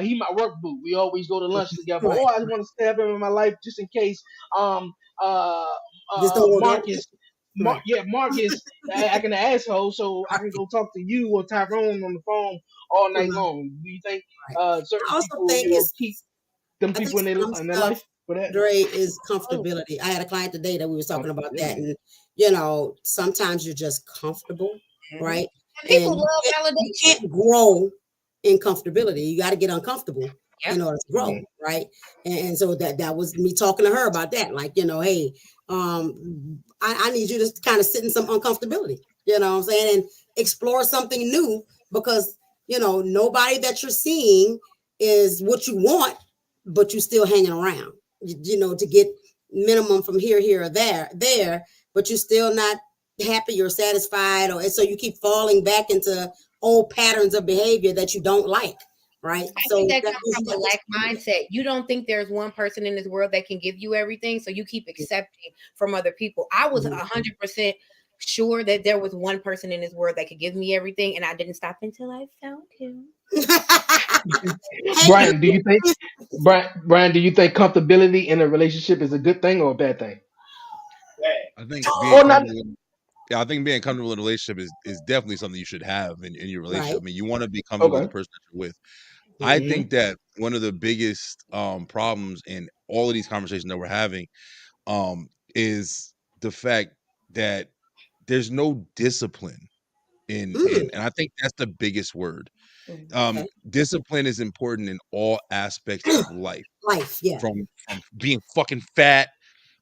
he my work boo. We always go to lunch together. Or I want to have him in my life just in case. Um, uh, Marcus. Marcus acting an asshole, so I can go talk to you or Tyrone on the phone all night long. Do you think certain people, keep them people in their life for that? Dre, is comfortability. I had a client today that we were talking about that, and sometimes you're just comfortable, right? And people love validation. You can't grow in comfortability. You got to get uncomfortable in order to grow, right? And so that was me talking to her about that. Like, hey, I need you to kind of sit in some uncomfortability, you know what I'm saying, and explore something new because, nobody that you're seeing is what you want, but you're still hanging around, to get minimum from here, or there, but you're still not happy or satisfied, and so you keep falling back into old patterns of behavior that you don't like. Right. I think that comes from a lack mindset. You don't think there's one person in this world that can give you everything, so you keep accepting from other people. I was 100% sure that there was one person in this world that could give me everything, and I didn't stop until I found him. Brian, do you think comfortability in a relationship is a good thing or a bad thing? I think being comfortable in a relationship is definitely something you should have in your relationship. Right. I mean, you want to be comfortable with the person that you're with. I think that one of the biggest problems in all of these conversations that we're having is the fact that there's no discipline in and I think that's the biggest word. Discipline is important in all aspects of life. From being fucking fat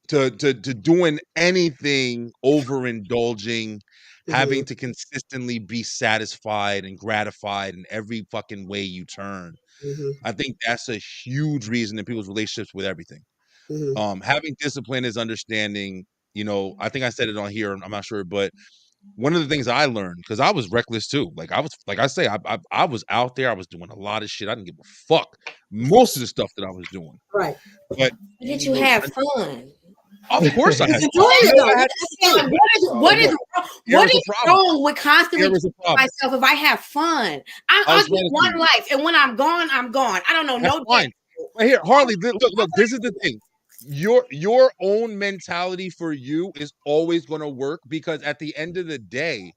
to doing anything, overindulging, having to consistently be satisfied and gratified in every fucking way you turn. I think that's a huge reason in people's relationships with everything. Having discipline is understanding, you know, I think I said it on here, I'm not sure, but one of the things I learned, because I was reckless too. Like I was, like I say, I was out there, I was doing a lot of shit. I didn't give a fuck. Most of the stuff that I was doing. Right. But did you have fun? Of course I had fun. What is wrong with constantly myself if I have fun? I get one life, and when I'm gone, I'm gone. I don't know. No, fine. Right here, Harley, look, this is the thing. Your own mentality for you is always going to work, because at the end of the day,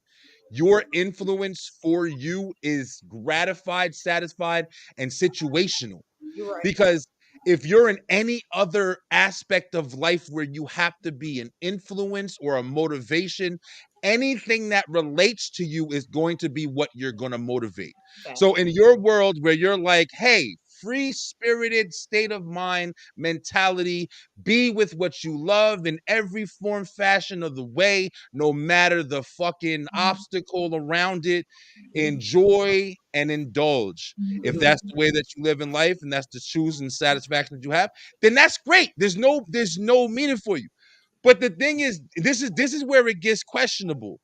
your influence for you is gratified, satisfied, and situational. Right. Because if you're in any other aspect of life where you have to be an influence or a motivation, anything that relates to you is going to be what you're going to motivate. Okay. So in your world where you're like, hey, free-spirited state of mind mentality, be with what you love in every form, fashion of the way, no matter the fucking obstacle around it, enjoy and indulge. If that's the way that you live in life and that's the choose and satisfaction that you have, then that's great. There's no meaning for you. But the thing is, this is where it gets questionable.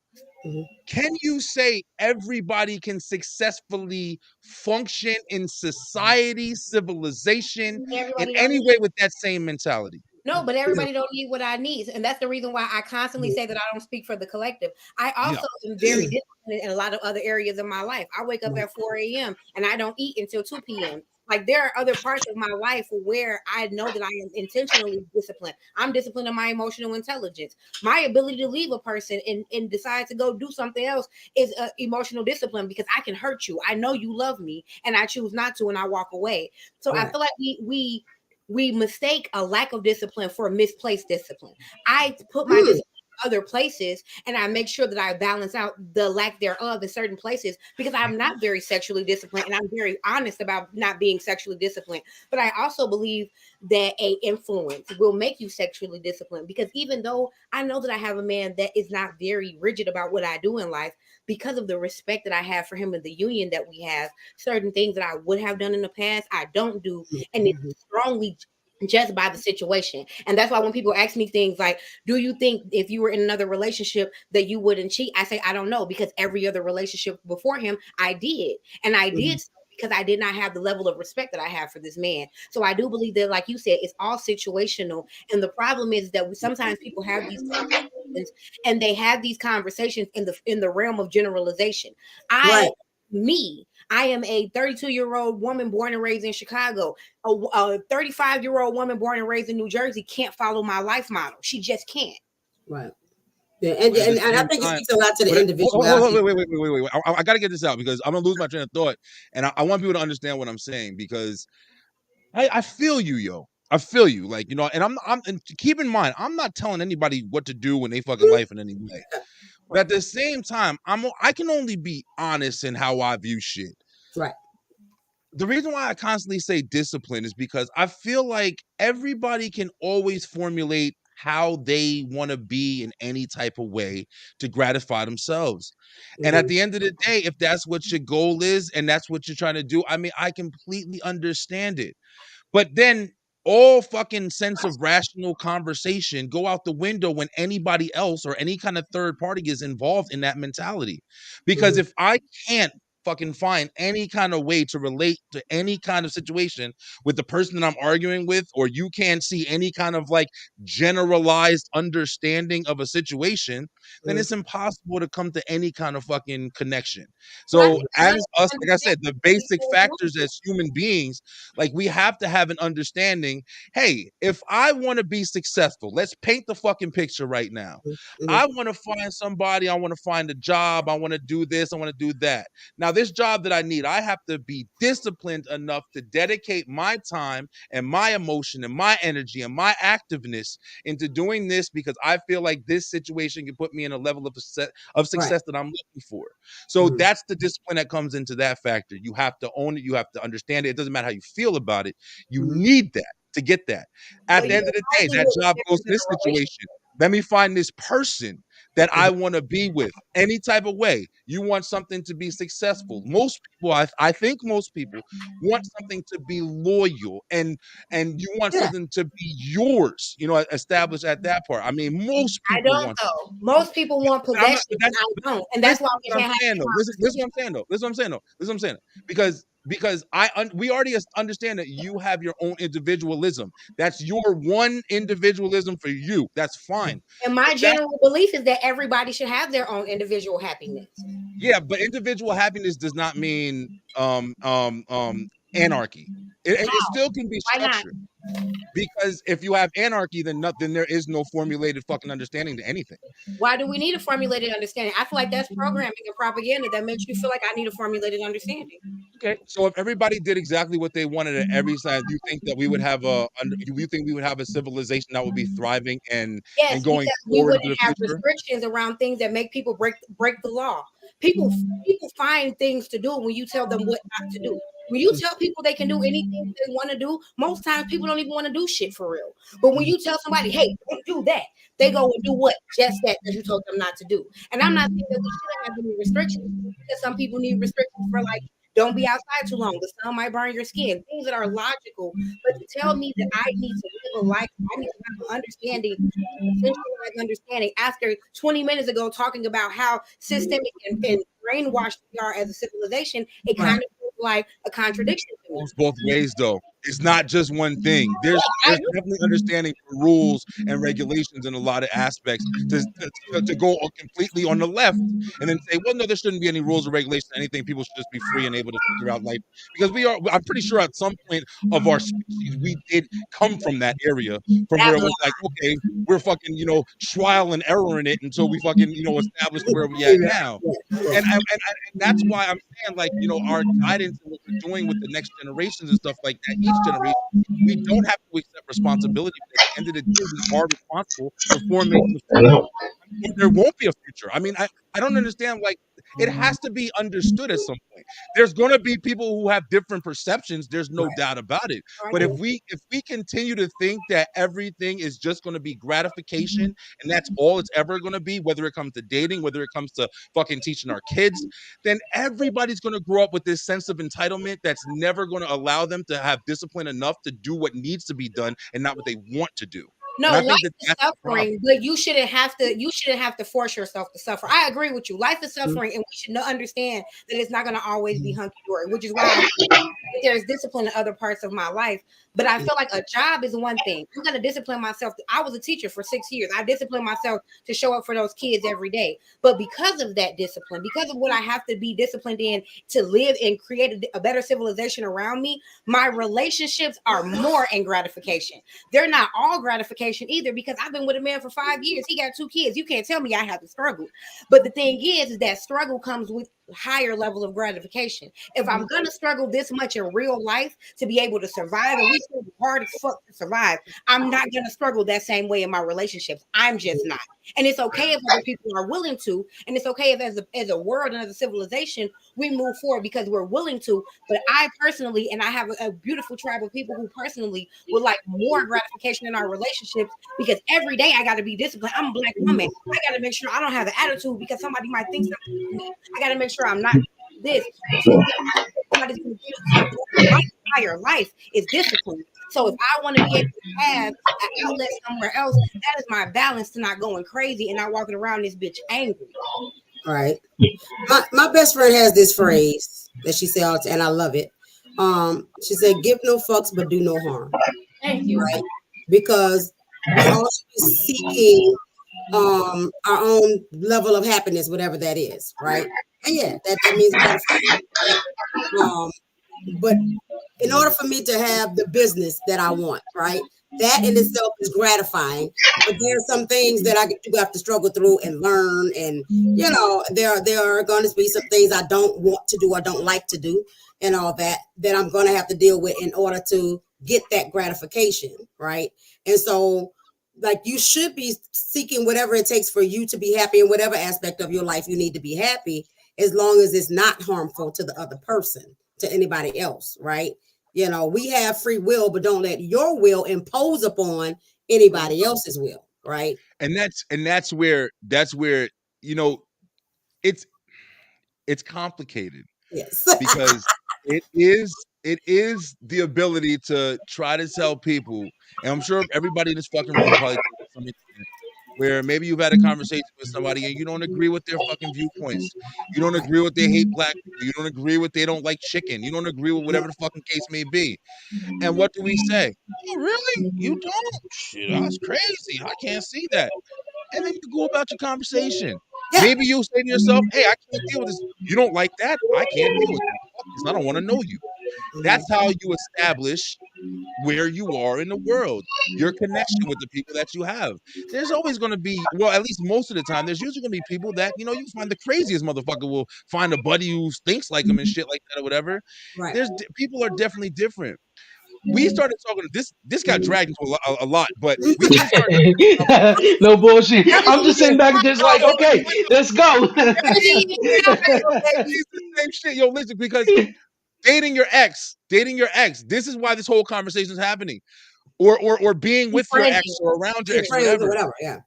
Can you say everybody can successfully function in society, civilization, in any way with that same mentality? No, but everybody don't need what I need. And that's the reason why I constantly say that I don't speak for the collective. I also am very disciplined in a lot of other areas of my life. I wake up at 4 a.m. and I don't eat until 2 p.m. Like there are other parts of my life where I know that I am intentionally disciplined. I'm disciplined in my emotional intelligence. My ability to leave a person and decide to go do something else is emotional discipline, because I can hurt you. I know you love me and I choose not to, and I walk away. So I feel like we mistake a lack of discipline for misplaced discipline. I put my discipline in other places, and I make sure that I balance out the lack thereof in certain places, because I'm not very sexually disciplined, and I'm very honest about not being sexually disciplined. But I also believe that a influence will make you sexually disciplined, because even though I know that I have a man that is not very rigid about what I do in life, because of the respect that I have for him and the union that we have, certain things that I would have done in the past, I don't do. And it's strongly judged by the situation. And that's why when people ask me things like, do you think if you were in another relationship that you wouldn't cheat? I say, I don't know, because every other relationship before him, I did. And I did so because I did not have the level of respect that I have for this man. So I do believe that, like you said, it's all situational. And the problem is that sometimes people have these conversations, and they have these conversations in the realm of generalization. I am a 32-year-old woman born and raised in Chicago. A 35-year-old woman born and raised in New Jersey can't follow my life model. She just can't. Right. Yeah, and I think it speaks a lot to the individual. Wait. I got to get this out, because I'm going to lose my train of thought. And I want people to understand what I'm saying, because I feel you, yo. I feel you. Like, you know, and and keep in mind, I'm not telling anybody what to do in their fucking life in any way. But at the same time, I can only be honest in how I view shit. Right. The reason why I constantly say discipline is because I feel like everybody can always formulate how they want to be in any type of way to gratify themselves. And at the end of the day, if that's what your goal is and that's what you're trying to do, I mean, I completely understand it. But then all fucking sense of rational conversation go out the window when anybody else or any kind of third party is involved in that mentality. Because if I can't fucking find any kind of way to relate to any kind of situation with the person that I'm arguing with, or you can't see any kind of like generalized understanding of a situation, then it's impossible to come to any kind of fucking connection. So as us, like I said, the basic factors as human beings, like we have to have an understanding. Hey, if I want to be successful, let's paint the fucking picture right now. I want to find somebody, I want to find a job, I want to do this, I want to do that. Now, this job that I need, I have to be disciplined enough to dedicate my time and my emotion and my energy and my activeness into doing this, because I feel like this situation can put me in a level of success that I'm looking for. So that's the discipline that comes into that factor. You have to own it. You have to understand it. It doesn't matter how you feel about it. You need that to get that. At the end of the day, that job goes to this situation. Let me find this person that I want to be with any type of way. You want something to be successful. Most people, I think most people want something to be loyal and you want something to be yours, you know, established at that part. I mean, most I people don't want though. Most people want and I'm not, possession, and I don't, and that's listen why to we what I'm can't have saying this though. Listen to what I'm saying though. Listen to what I'm saying though. Listen to what I'm saying though. Because we already understand that you have your own individualism. That's your one individualism for you. That's fine. And my But that's general belief is that everybody should have their own individual happiness. yeah, but individual happiness does not mean anarchy. It still can be Why not? structured. Because if you have anarchy, then there is no formulated fucking understanding to anything. Why do we need a formulated understanding? I feel like that's programming and propaganda that makes you feel like I need a formulated understanding. Okay, so if everybody did exactly what they wanted at every side, do you think that we would have you think we would have a civilization that would be thriving and Yes, going because we forward wouldn't into the have future? restrictions around things that make people break the law. People find things to do when you tell them what not to do. When you tell people they can do anything they want to do, most times people don't even want to do shit for real. But when you tell somebody, hey, don't do that, they go and do what? Just that you told them not to do. And I'm not saying that we shouldn't have any restrictions because some people need restrictions for like don't be outside too long. The sun might burn your skin. Things that are logical. But to tell me that I need to live a life, I need to have an understanding, centralized understanding. After 20 minutes ago talking about how systemic and brainwashed we are as a civilization, it kind of feels like a contradiction to me. Goes both ways though. It's not just one thing. There's definitely understanding for rules and regulations in a lot of aspects to go completely on the left and then say, well, no, there shouldn't be any rules or regulations, anything. People should just be free and able to figure out life. Because I'm pretty sure at some point of our species, we did come from that area from where it was like, okay, we're fucking, you know, trial and error in it until we fucking, you know, established where we at now. And that's why I'm saying, like, you know, our guidance and what we're doing with the next generations and stuff like that, each generation, we don't have to accept responsibility. But at the end of the day, we are responsible for forming the future. There won't be a future. I mean, I don't understand. Like, it has to be understood at some point. There's going to be people who have different perceptions. There's no doubt about it. But if we continue to think that everything is just going to be gratification and that's all it's ever going to be, whether it comes to dating, whether it comes to fucking teaching our kids, then everybody's going to grow up with this sense of entitlement that's never going to allow them to have discipline enough to do what needs to be done and not what they want to do. No, life is suffering, but you shouldn't have to force yourself to suffer. I agree with you. Life is suffering, and we should understand that it's not going to always be hunky dory, which is why there's discipline in other parts of my life. But I feel like a job is one thing. I'm going to discipline myself. I was a teacher for 6 years. I disciplined myself to show up for those kids every day. But because of that discipline, because of what I have to be disciplined in to live and create a better civilization around me, my relationships are more in gratification. They're not all gratification either, because I've been with a man for 5 years. He got 2 kids. You can't tell me I have to struggle. But the thing is that struggle comes with higher level of gratification. If I'm gonna struggle this much in real life to be able to survive, and we struggle hard as fuck to survive, I'm not gonna struggle that same way in my relationships. I'm just not. And it's okay if other people are willing to, and it's okay if as a world and as a civilization we move forward because we're willing to. But I personally, and I have a beautiful tribe of people who personally would like more gratification in our relationships, because every day I got to be disciplined. I'm a Black woman. I got to make sure I don't have an attitude because somebody might think something to me. I got to make sure I'm not this. Somebody's going to do my entire life is discipline. So if I want to be able to have an outlet somewhere else, that is my balance to not going crazy and not walking around this bitch angry. All right. My best friend has this phrase that she said, and I love it. She said, "Give no fucks, but do no harm." Thank you. Right? Because we all should be seeking our own level of happiness, whatever that is, right? And yeah, that means but in order for me to have the business that I want, right? That in itself is gratifying, but there are some things that I do have to struggle through and learn, and you know, there are going to be some things I don't want to do, I don't like to do, and all that I'm going to have to deal with in order to get that gratification, right? And so, like, you should be seeking whatever it takes for you to be happy in whatever aspect of your life you need to be happy, as long as it's not harmful to the other person, to anybody else, right? You know, we have free will, but don't let your will impose upon anybody else's will, Right. And that's where you know it's complicated. Yes. Because it is the ability to try to tell people, and I'm sure everybody in this fucking room probably to some extent, where maybe you've had a conversation with somebody and you don't agree with their fucking viewpoints. You don't agree with they hate black people. You don't agree with they don't like chicken. You don't agree with whatever the fucking case may be. And what do we say? Oh, really? You don't? Shit, that's crazy. I can't see that. And then you go about your conversation. Yeah. Maybe you'll say to yourself, hey, I can't deal with this. You don't like that? I can't deal with that. Fuck this. I don't want to know you. That's how you establish where you are in the world, your connection with the people that you have. There's always going to be, well, at least most of the time, there's usually going to be people that, you find the craziest motherfucker will find a buddy who thinks like him and shit like that or whatever. Right. People are definitely different. We started talking. This got dragged into a lot, but we started. No bullshit. I'm just sitting back and just like, okay, let's go. It's the same shit, yo. Listen, because dating your ex. This is why this whole conversation is happening, or being with your ex or around your ex, whatever. Yeah.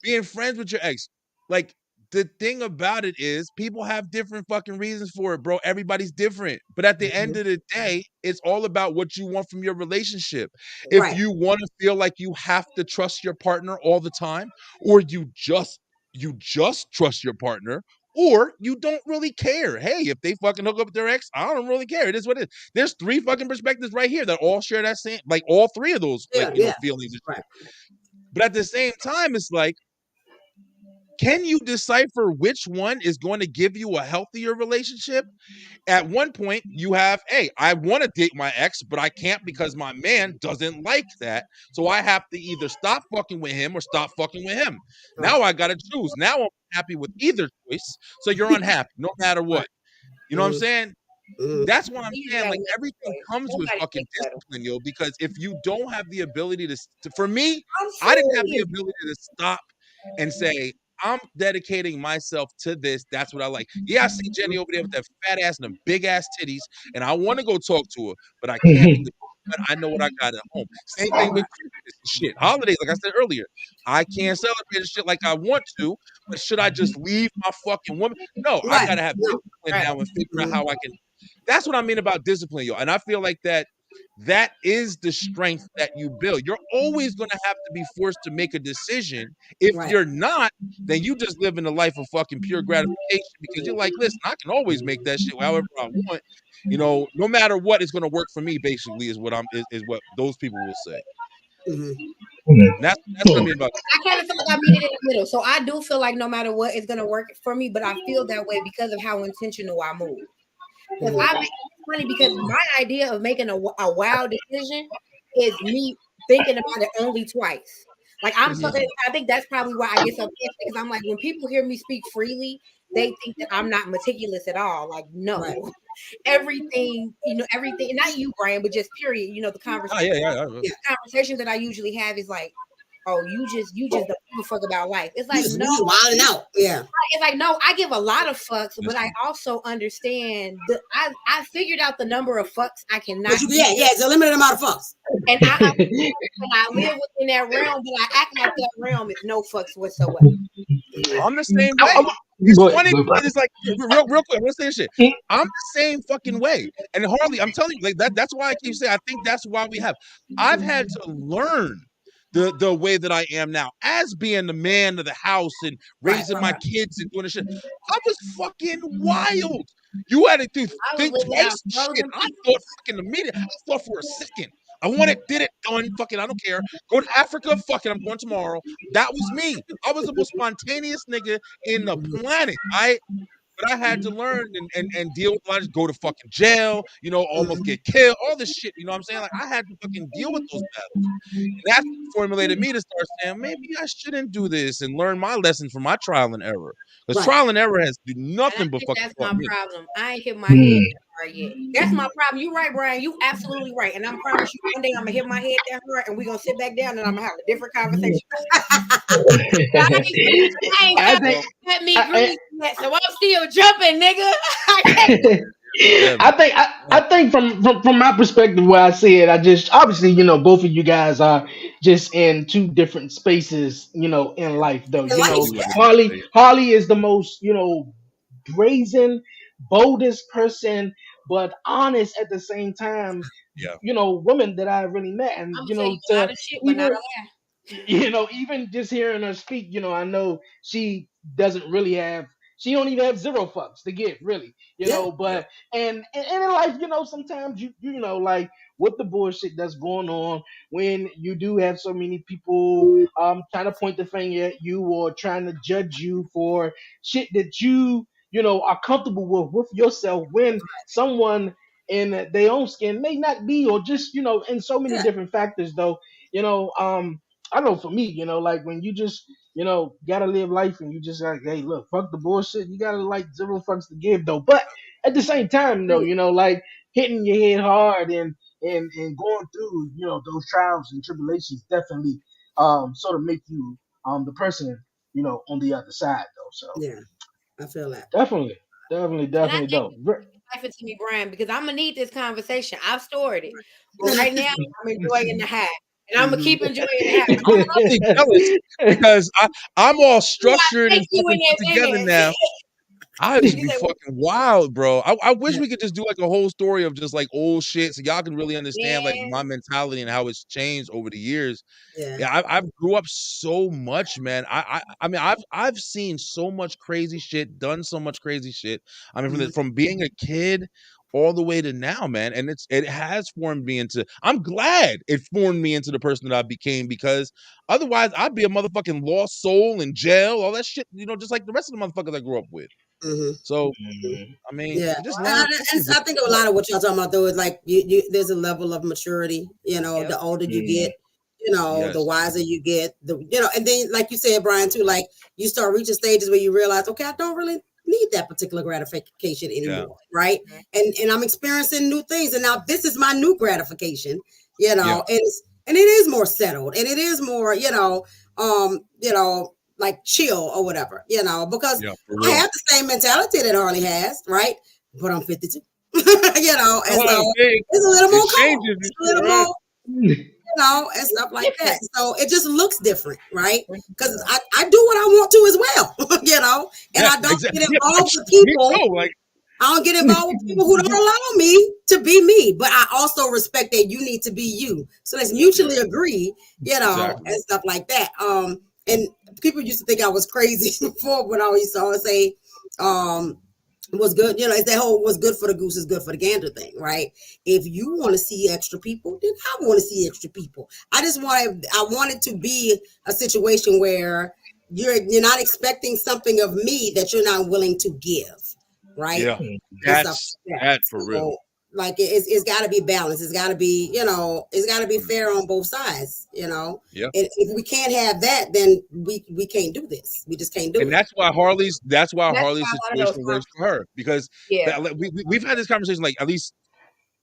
Being friends with your ex, like. The thing about it is people have different fucking reasons for it, bro. Everybody's different. But at the end of the day, it's all about what you want from your relationship. If you want to feel like you have to trust your partner all the time, or you just trust your partner, or you don't really care. Hey, if they fucking hook up with their ex, I don't really care. It is what it is. There's 3 fucking perspectives right here that all share that same, like all 3 of those feelings. Right. But at the same time, it's like, can you decipher which one is going to give you a healthier relationship? At one point, you have, hey, I want to date my ex, but I can't because my man doesn't like that. So I have to either stop fucking with him or stop fucking with him. Now I got to choose. Now I'm happy with either choice. So you're unhappy no matter what. You know what I'm saying? That's what I'm saying. Like, everything comes with fucking discipline, yo, because if you don't have the ability to for me, I didn't have the ability to stop and say, I'm dedicating myself to this. That's what I like. Yeah, I see Jenny over there with that fat ass and them big ass titties, and I want to go talk to her, but I can't because I know what I got at home. Same thing with Christmas shit. Holidays, like I said earlier, I can't celebrate this shit like I want to, but should I just leave my fucking woman? No, I gotta have discipline now and figure out how I can. That's what I mean about discipline, yo. And I feel like that is the strength that you build. You're always going to have to be forced to make a decision. If you're not, then you just live in a life of fucking pure gratification because you're like, listen, I can always make that shit however I want. No matter what, it's going to work for me. Basically, is what what those people will say. That's what I mean about it. I kind of feel like I meet it in the middle. So I do feel like no matter what, it's going to work for me. But I feel that way because of how intentional I move. Because it's funny because my idea of making a wild decision is me thinking about it only twice. Like I think that's probably why I get so pissed because I'm like, when people hear me speak freely, they think that I'm not meticulous at all. Like, no, everything, everything, not you, Brian, but just period. The conversation. The conversation that I usually have is like, oh, you just don't give a fuck about life. It's like, no, wilding out. Yeah. It's like, no, I give a lot of fucks, but I also understand that I figured out the number of fucks I cannot. It's a limited amount of fucks. And I live within that realm, but I act like that realm is no fucks whatsoever. I'm the same way. It's funny. It's like real quick. I want to say this shit. I'm the same fucking way. And Harley, I'm telling you, like that. That's why I keep saying. I think that's why I've had to learn the way that I am now as being the man of the house and raising my kids and doing this shit. I was fucking wild. You had to think twice. Shit, I thought fucking immediately. I thought for a second. I want it, did it, done. Fucking, I don't care. Go to Africa. Fucking, I'm going tomorrow. That was me. I was the most spontaneous nigga in the planet. But I had to learn and deal with. I just go to fucking jail, almost get killed, all this shit. You know what I'm saying? Like I had to fucking deal with those battles. And that's what formulated me to start saying, maybe I shouldn't do this and learn my lessons from my trial and error. Because trial and error has to do nothing but fucking. That's my problem. I ain't hit my head that hard yet. That's my problem. You right, Brian. You absolutely right. And I promise you, one day I'm gonna hit my head that hard, and we're gonna sit back down and I'm gonna have a different conversation. I think. Let me breathe. So I'm still jumping, nigga. Yeah, I think from my perspective where I see it, I just obviously both of you guys are just in two different spaces in life though. In life, we live yeah. in that space. Harley is the most brazen, boldest person, but honest at the same time. Yeah. Woman that I really met, and I'm gonna tell you a lot to of shit, but not even a lie. even just hearing her speak, I know she doesn't really have, she don't even have zero fucks to give, really, Yeah. but and in life, sometimes like with the bullshit that's going on, when you do have so many people trying to point the finger at you or trying to judge you for shit that are comfortable with yourself, when someone in their own skin may not be, or just in so many Yeah. different factors though, I know for me, like when you just, gotta live life and you just like, hey, look, fuck the bullshit. You gotta like zero fucks to give though. But at the same time, though, like hitting your head hard and going through, those trials and tribulations definitely sort of make you the person, on the other side though. So Yeah. I feel that. definitely, definitely, And I definitely think though. life into me, Brian, because I'm gonna need this conversation. I've stored it, but right now I'm enjoying the high, and I'm gonna keep enjoying the high. I'm really jealous because I'm all You structured take and you fucking in put there together minutes. now. I just You be say, fucking wild, bro. I wish Yeah. we could just do like a whole story of just like old shit so y'all can really understand like man, my mentality and how it's changed over the years. Yeah. Yeah, I've grew up so much, man. I mean, I've seen so much crazy shit, done so much crazy shit. I mean, from being a kid all the way to now, man. And it has formed me into. I'm glad it formed me into the person that I became, because otherwise I'd be a motherfucking lost soul in jail, all that shit. Just like the rest of the motherfuckers I grew up with. Mm-hmm. So Mhm. I mean, Yeah, just and learn. I think a lot of what y'all talking about though is like there's a level of maturity. Yep. The older you Mhm. get, the Yes. wiser you get. And then like you said, Brian, too, like you start reaching stages where you realize, okay, I don't really need that particular gratification anymore, right? And I'm experiencing new things, and now this is my new gratification, Yeah. and it is more settled, and it is more, like chill or whatever, because Yeah, for I real. have the same mentality that Harley has, right? But I'm 52, and so it's a little more It calm. changes. It's a little Right. more, and stuff like that. So it just looks different, right? Because I do what I want to as well, and Yeah, I don't exactly. get Yeah, involved with me people. too. Like, I don't get involved with people who don't allow me to be me, but I also respect that you need to be you. So let's mutually agree, Exactly. and stuff like that. And people used to think I was crazy before when I always saw it say, was good, it's that whole "what's good for the goose is good for the gander" thing, right? If you want to see extra people, then I want to see extra people. I want it to be a situation where you're not expecting something of me that you're not willing to give, right? Yeah, And stuff like that. that for real. So, like it's got to be balanced. It's got to be, it's got to be fair on both sides. Yeah. And if we can't have that, then we can't do this. We just can't do And it. that's why Harley's That's why a lot of those situation works for her, because yeah. we've had this conversation like at least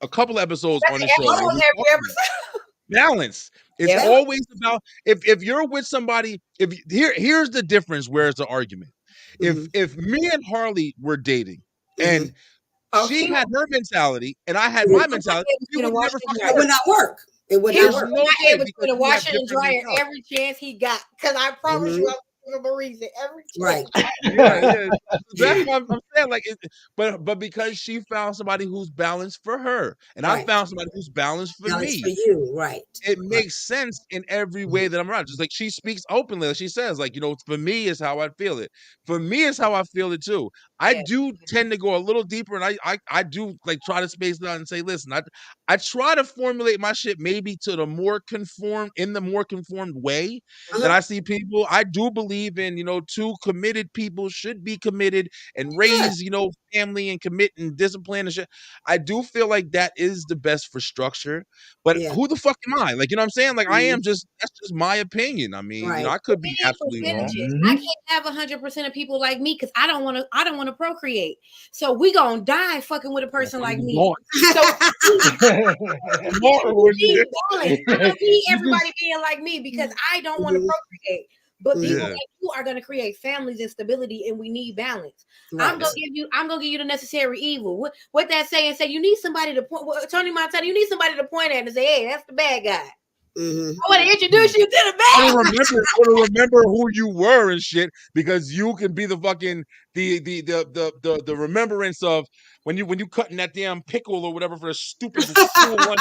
a couple episodes on this show. Where Almost we every talk about episode. balance. It's Yeah. always about if you're with somebody. Here's the difference. Where's the argument? If me and Harley were dating and she had her mentality and I had my mentality, we would never fucking It would not work. It would There's not work. no not way able because to we wash have it and different dry it mentalities. every chance he got. Because I promise you, I'm giving him a reason every chance. Right. Yeah. That's what I'm saying. Like, but because she found somebody who's balanced for her, and I Right. found somebody who's balanced for Balance me. for you, right? It makes sense in every way that I'm around. Just like she speaks openly, like she says, like, for me is how I feel it. For me is how I feel it too. I do tend to go a little deeper, and I do like try to space it out and say, listen, I try to formulate my shit maybe to the more conformed way that I see people. I do believe in, two committed people should be committed and raise, family and commit and discipline and shit. I do feel like that is the best for structure. But who the fuck am I? Like, you know what I'm saying? Like, that's just my opinion. I mean, I could be absolutely wrong. I can't have 100% of people like me because I don't want to procreate. So we gonna die fucking with a person like me. So I don't need everybody being like me because I don't want to procreate. But people like you are going to create families and stability, and we need balance. Right. I'm gonna give you the necessary evil. What that saying say? You need somebody to point. Tony Montana, you need somebody to point at and say, "Hey, that's the bad guy." I want to introduce you to the bad. Remember who you were and shit, because you can be the fucking the remembrance of when you cutting that damn pickle or whatever for the stupid school one.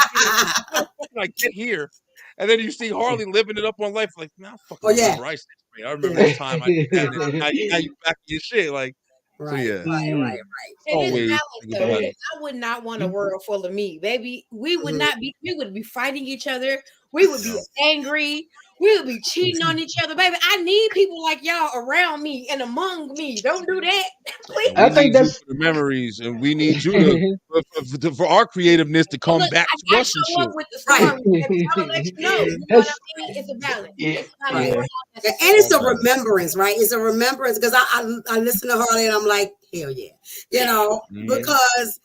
I get here. And then you see Harley living it up on life, like, man, I remember that time I did that. Now you back in your shit, like, right. It is balance, though. I would not want a world full of me, baby. We would not be. We would be fighting each other. We would be angry. We would be cheating on each other, baby. I need people like y'all around me and among me. Don't do that, please. I think that's the memories, and we need you to for our creativeness to come back to us and shit. With the story. I'll let you know. You know what I mean? It's a balance. And it's a remembrance, right? It's a remembrance because I listen to Harley and I'm like, hell yeah, because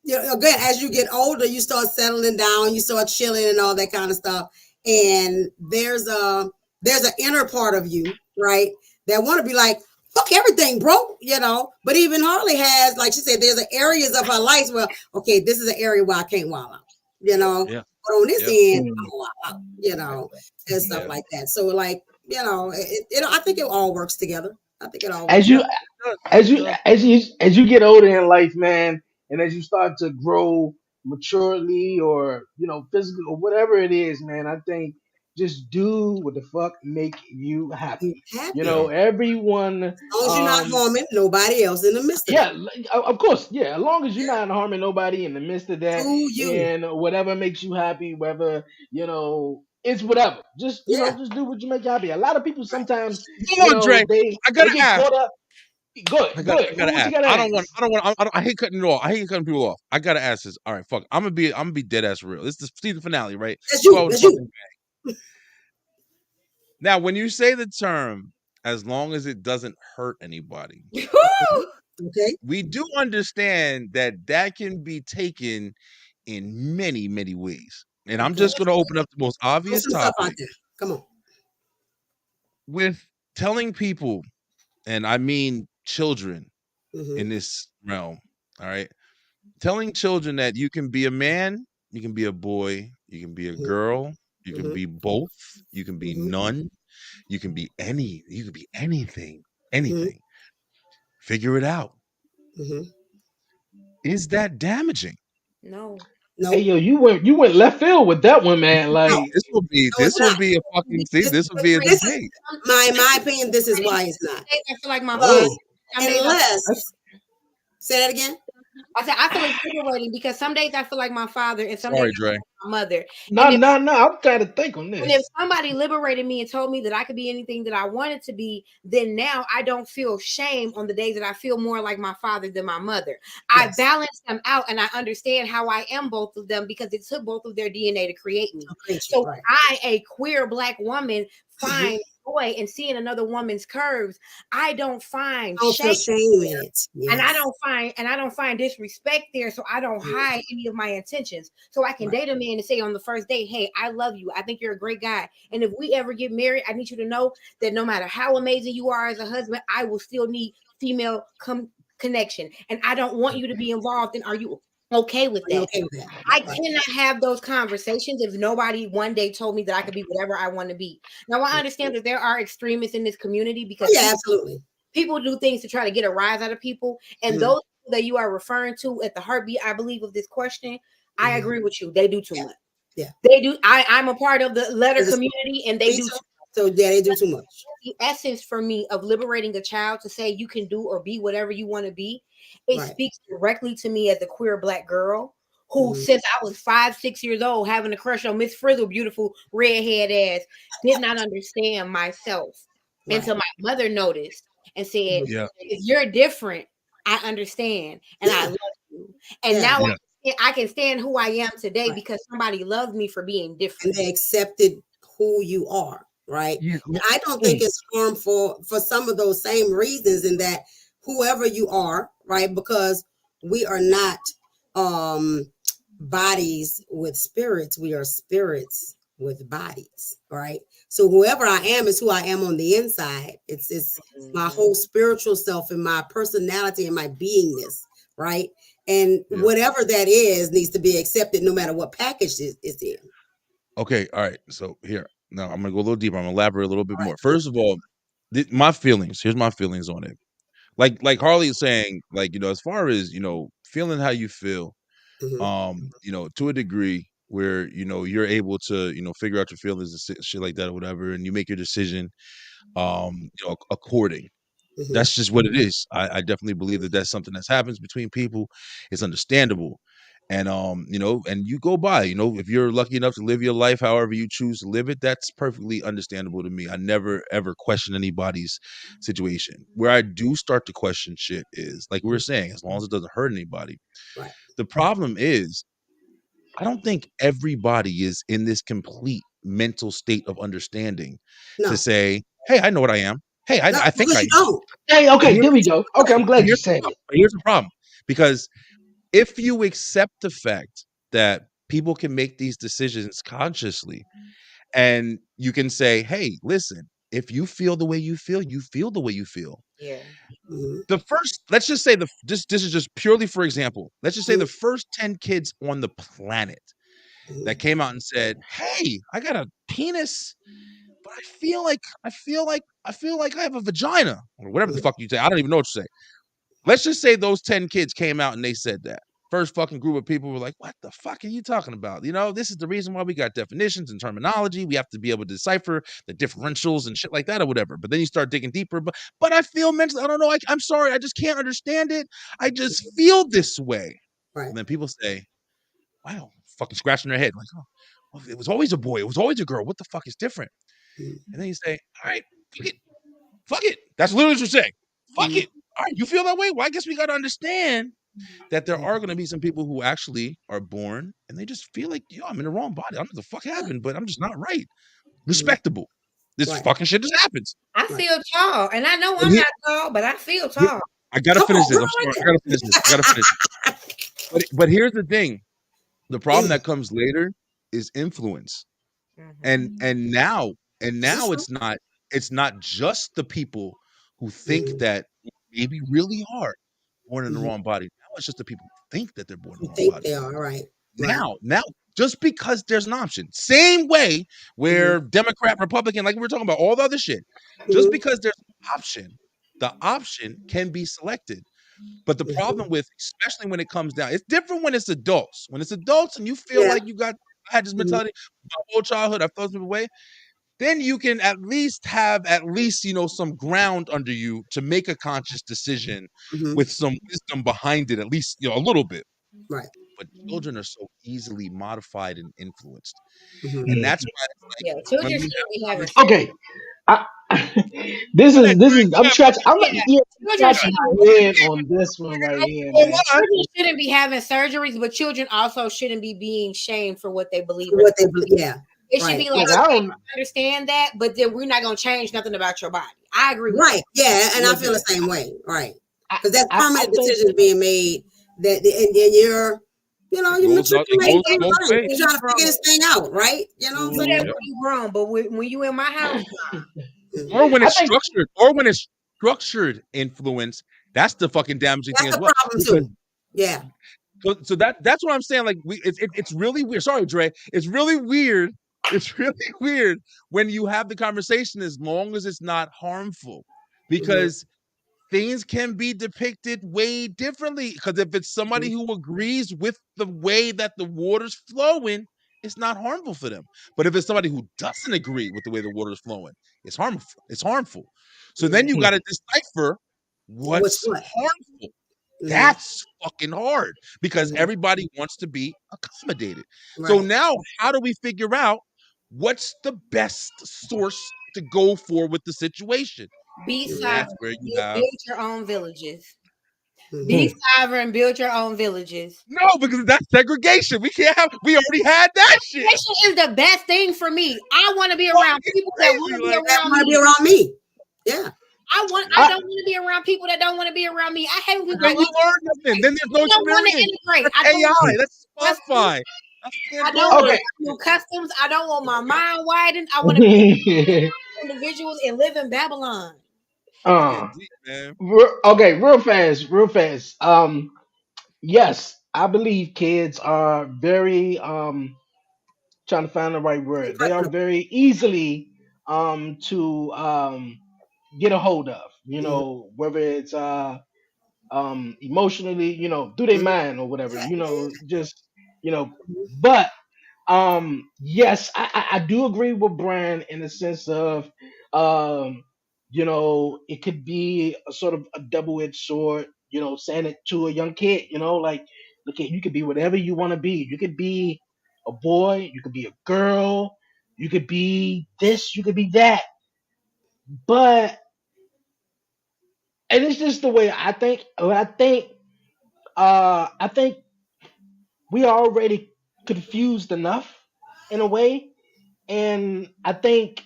again, as you get older, you start settling down, you start chilling and all that kind of stuff. And there's an inner part of you, right, that want to be like, fuck everything, bro, But even Harley has, like she said, there's areas of her life where, okay, this is an area where I can't wild out, But on this end, I'm wild out, and stuff like that. So, like, I think it all works together. I think it all works as you get older in life, man, and as you start to grow maturely or physically or whatever it is, man, I think just do what the fuck make you happy. Everyone, as long as you're not harming nobody else in the midst of it. Of course, as long as you're not harming nobody in the midst of that, and whatever makes you happy, whether it's whatever. Just just do what you make you happy. A lot of people sometimes Dre, I gotta get ask. caught up. Good. I gotta ask. I hate cutting it off. I hate cutting people off. I gotta ask this. All right, fuck. I'm gonna be dead ass real. This is the season finale, right? That's you. Now, when you say the term, as long as it doesn't hurt anybody, okay, we do understand that can be taken in many, many ways. And I'm just gonna open up the most obvious topic. Come on. With telling people, and I mean children in this realm, all right? Telling children that you can be a man, you can be a boy, you can be a girl, you can be both, you can be none, you can be anything. Figure it out. Is that damaging? No. Hey, yo, you went left field with that one, man. Like this will be a fucking thing. This will be a debate. My opinion, this is why it's not. I feel like my father. Unless say that again. I said I feel exhilarating because some days I feel like my father and some days I feel like my mother. No. I'm trying to think on this. And if somebody liberated me and told me that I could be anything that I wanted to be, then now I don't feel shame on the days that I feel more like my father than my mother. Yes. I balance them out and I understand how I am both of them because it took both of their DNA to create me. So I, a queer Black woman, find joy in seeing another woman's curves. I don't find shame in it. Yes. And I don't find disrespect there. So I don't hide any of my intentions. So I can date a man and say on the first date, hey, I love you. I think you're a great guy. And if we ever get married, I need you to know that no matter how amazing you are as a husband, I will still need female connection. And I don't want you to be involved in, are you okay with that? I cannot have those conversations if nobody one day told me that I could be whatever I want to be. Now, I understand that there are extremists in this community because absolutely. People do things to try to get a rise out of people. And those that you are referring to at the heartbeat, I believe, of this question, I agree with you. They do too much. Yeah. They do. I'm a part of the letter community and they do. So they do too much. The essence for me of liberating a child to say you can do or be whatever you want to be, it speaks directly to me as a queer Black girl who, since I was 5-6 years old, having a crush on Miss Frizzle, beautiful redhead ass, did not understand myself until my mother noticed and said, if you're different, I understand and I love you. And now I can stand who I am today because somebody loved me for being different. And they accepted who you are. Right. Yeah. I don't think it's harmful for some of those same reasons in that whoever you are, right, because we are not bodies with spirits. We are spirits with bodies, right? So whoever I am is who I am on the inside. It's my whole spiritual self and my personality and my beingness, right? And whatever that is needs to be accepted no matter what package it's in. Okay, all right. So here, now I'm gonna go a little deeper. I'm gonna elaborate a little bit more. First of all, my feelings. Here's my feelings on it. Like Harley is saying, like, as far as feeling how you feel, to a degree where you're able to figure out your feelings and shit like that or whatever, and you make your decision, according. That's just what it is. I definitely believe that that's something that happens between people. It's understandable. And and you go by, if you're lucky enough to live your life however you choose to live it, that's perfectly understandable to me. I never ever question anybody's situation. Where I do start to question shit is, like we were saying, as long as it doesn't hurt anybody. Right. The problem is, I don't think everybody is in this complete mental state of understanding to say, hey, I know what I am. Hey, I think I am. Hey, okay, there we go. Okay, I'm glad you said it. Here's the problem. Because if you accept the fact that people can make these decisions consciously, and you can say, hey, listen, if you feel the way you feel the way you feel. Yeah. The first, let's just say this is just purely for example. Let's just say the first 10 kids on the planet that came out and said, hey, I got a penis, but I feel like I have a vagina, or whatever the fuck you say. I don't even know what to say. Let's just say those 10 kids came out and they said that. First fucking group of people were like, what the fuck are you talking about? This is the reason why we got definitions and terminology. We have to be able to decipher the differentials and shit like that or whatever. But then you start digging deeper. But I feel mentally, I don't know. I'm sorry. I just can't understand it. I just feel this way. Right. And then people say, wow, fucking scratching their head. Like, oh, well, it was always a boy. It was always a girl. What the fuck is different? And then you say, all right, fuck it. That's literally what you're saying. Fuck it. All right, you feel that way? Well, I guess we got to understand that there are going to be some people who actually are born and they just feel like, yo, I'm in the wrong body. I don't know what the fuck happened, but I'm just not right. Respectable. This fucking shit just happens. I feel tall, and I know I'm not tall, but I feel tall. I got to finish this. I'm sorry. I got to finish this. But here's the thing. The problem that comes later is influence. And now it's not just the people who think that maybe really are born in the wrong body. Now it's just the people who think that they're born in the wrong body. They are, right. Now, just because there's an option, same way where Democrat, Republican, like we were talking about, all the other shit, just because there's an option, the option can be selected. But the problem with, especially when it comes down, it's different when it's adults. When it's adults and you feel like I had this mentality my whole childhood, I felt some way, then you can at least have some ground under you to make a conscious decision with some wisdom behind it, at least a little bit. Right. But children are so easily modified and influenced, and that's why children shouldn't be having. Okay, this is. I'm scratching. I'm scratching my head on this one right here. Children shouldn't be having surgeries, but children also shouldn't be being shamed for what they believe. It should be like, I don't understand that, but then we're not going to change nothing about your body. I agree with that. Yeah, and I feel the same way. Right. Because that's permanent decisions being made that and you're matriculating, you're trying to figure this thing out, right? You know what I'm saying? You're wrong, but when you in my house, or when it's structured influence, that's the fucking damaging thing as well. That's the problem too. Yeah. So that's what I'm saying. Like it's really weird. Sorry, Dre. It's really weird. It's really weird when you have the conversation, as long as it's not harmful, because things can be depicted way differently. Because if it's somebody who agrees with the way that the water's flowing, it's not harmful for them. But if it's somebody who doesn't agree with the way the water's flowing, it's harmful. It's harmful. So then you got to decipher what's harmful. That's fucking hard because everybody wants to be accommodated. Right. So now how do we figure out what's the best source to go for with the situation? Be sovereign. Build your own villages. Be sovereign. Build your own villages. No, because that's segregation. We already had that shit. Segregation is the best thing for me. I want to be around people that want to be around me. Yeah. I don't want to be around people that don't want to be around me. I hate people that learn nothing. Then there's no don't want to integrate. That's AI. That's fine. I don't want Okay. new customs. I don't want my mind widened. I want to be individuals and live in Babylon. uh, Deep, man. okay, real fast. Yes, I believe kids are very trying to find the right word. They are very easily to get a hold of. You Mhm, know, whether it's emotionally, you know, through their mhm, mind or whatever. You know, just you know, but yes, I do agree with Brian in the sense of um you know, it could be a sort of a double-edged sword, you know, saying it to a young kid, you know, like, look at, you could be whatever you want to be. You could be a boy, you could be a girl, you could be this, you could be that. But and it's just the way I think. I think we are already confused enough in a way, and I think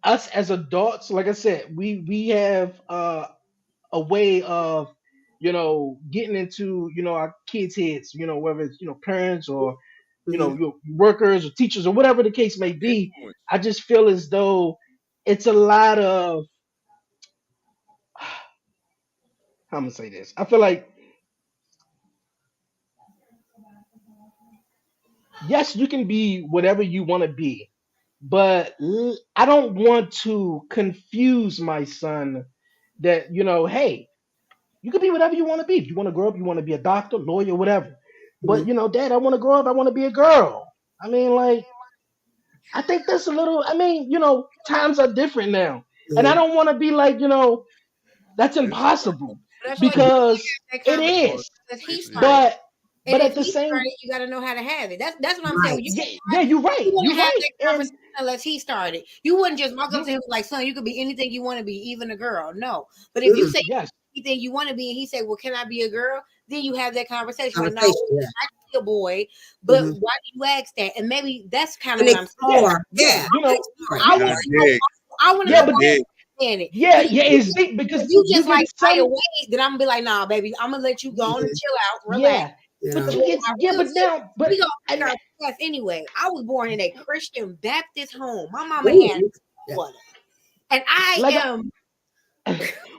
us as adults, like I said, we have a way of, you know, getting into, you know, our kids' heads, you know, whether it's, you know, parents or, you know, mhm. your workers or teachers or whatever the case may be. Influence. I just feel as though it's a lot of, how I'm gonna say this. I feel like, yes, you can be whatever you want to be, but I don't want to confuse my son that, you know, hey, you can be whatever you want to be. If you want to grow up, you want to be a doctor, lawyer, whatever. But, Mhm, you know, Dad, I want to grow up, I want to be a girl. I mean, like, I think that's a little, I mean, you know, times are different now. And I mhm. don't want to be like, you know, that's It's hard. impossible But that's why you because have that it conversation It's hard. is. because he It's started. hard. But And at if the he same, started, you got to know how to have it. That's what I'm saying. When Right. you yeah, get yeah, you're right. you You're wouldn't have right. that And conversation unless he started. You wouldn't just walk up you, to him like, "Son, you could be anything you want to be, even a girl." No, but if you Mhm. say yes, anything you want to be, and he said, "Well, can I be a girl?" Then you have that conversation. Like, no, Conversation, yeah. I can be a boy, but Mhm. why do you ask that? And maybe that's kind of And what I'm saying. yeah, explore, yeah, yeah, you know, explore it. I You want gotta to know. dig. I want to yeah, know Gotta but why dig. you're saying it. yeah, But yeah, it's deep if because you you just get like right some, away, then I'm gonna be like, nah, baby, I'm gonna let you go on and Mhm. chill out, relax. yeah, Yeah. but But you then get, I yeah, will but say, now, but, we gonna pick and our path anyway. I was born in a Christian Baptist home. My mama had Ooh, yeah. water, and I like am.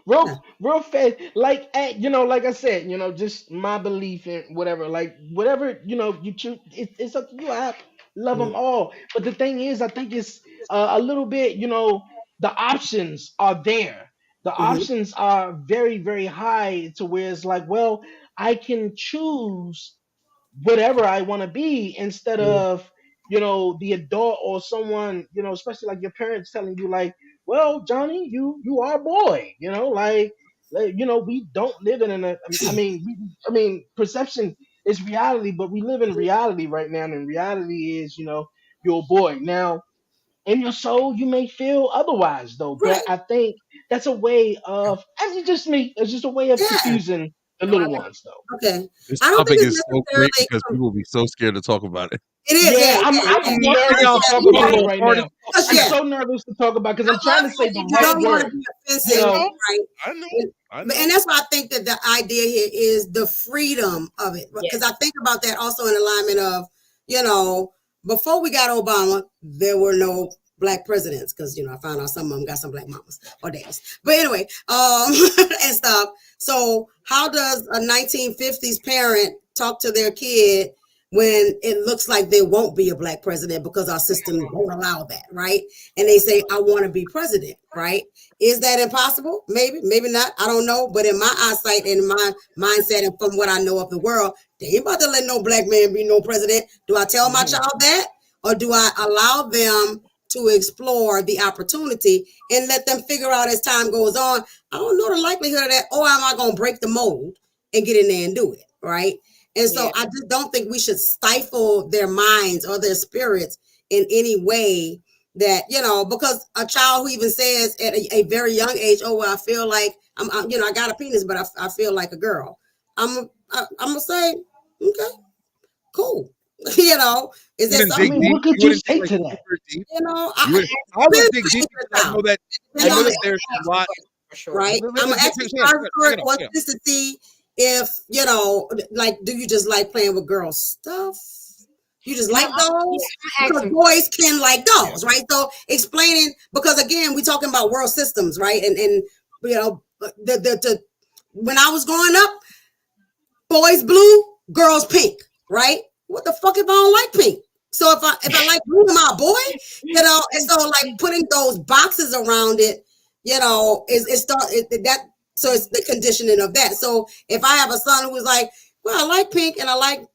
real Yeah. real fast, like, you know, like I said, you know, just my belief in whatever, like whatever, you know, you choose, it's up to you. I love Mhm. them all, but the thing is, I think it's a little bit, you know, the options are there. The Mhm. options are very very high to where it's like, well, I can choose whatever I want to be instead Mhm. of, you know, the adult or someone, you know, especially like your parents telling you like, well, Johnny, you are a boy, you know, like, you know, we don't live in a, I mean, I mean, perception is reality, but we live in reality right now, and reality is, you know, you're a boy. Now, in your soul, you may feel otherwise though, but Right. I think that's a way of, I mean, just me, it's just a way of Yeah. confusing the No, I little like ones though. Okay. This I don't think topic it's is so great necessarily. because people be so scared to talk about it. It is. Yeah, Yeah. Yeah. I'm Yeah. Bring nervous out to Yeah. talk the about it Yeah. right hard now. Because I'm yeah, so nervous to talk about because I I'm trying love to how say the you you right don't guys. want to word. be You offensive, know, I know. right? I know. And, I know. and that's why I think that the idea here is the freedom of it. Yes. Because I think about that also in alignment of, you know, before we got Obama, there were no black presidents because, you know, I found out some of them got some black mamas or daddies. But anyway, and stuff. So how does a 1950s parent talk to their kid when it looks like there won't be a black president because our system won't allow that, right? And they say, I want to be president, right? Is that impossible? Maybe, maybe not. I don't know. But in my eyesight and my mindset and from what I know of the world, they ain't about to let no black man be no president. Do I tell my mhm. child that? Or do I allow them to explore the opportunity and let them figure out as time goes on? I don't know the likelihood of that. Or am I going to break the mold and get in there and do it? Right. And so Yeah. I just don't think we should stifle their minds or their spirits in any way that, you know, because a child who even says at a very young age, oh, well, I feel like you know, I got a penis, but I feel like a girl. I'm going to say, okay, cool. You know, is You that wouldn't I something, dig mean, deep. what could You you wouldn't dig say like to that? super deep. you know, You would. I really would dig deep because I child. know that. I Depends know on that the there's a age, lot. For sure. right? I'm Let gonna me ask check you it out. first to see if like, do you just like playing with girl stuff? You just like dolls? Because boys can like dolls, right? So explaining, because again, we're talking about world systems, right? And the when I was growing up, boys blue, girls pink, right? What the fuck if I don't like pink? So if I like blue, am I a boy? And so like putting those boxes around it, so it's the conditioning of that. So if I have a son who is like, well, I like pink and I like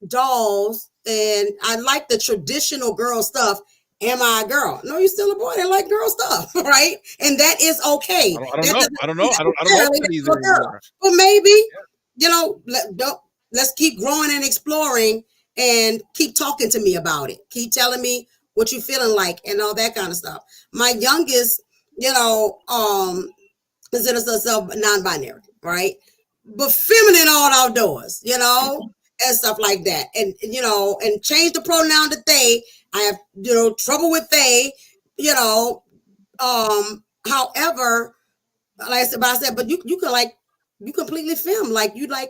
dolls and I like the traditional girl stuff, am I a girl? No, you're still a boy that like girl stuff, right? And that is okay. I don't know. But maybe, let's keep growing and exploring and keep talking to me about it. Keep telling me what you're feeling like and all that kind of stuff. My youngest, considers herself non-binary, right? But feminine all outdoors, and stuff like that. And, and change the pronoun to they. I have, trouble with they, however, like I said, but you can like, you completely femme, like you are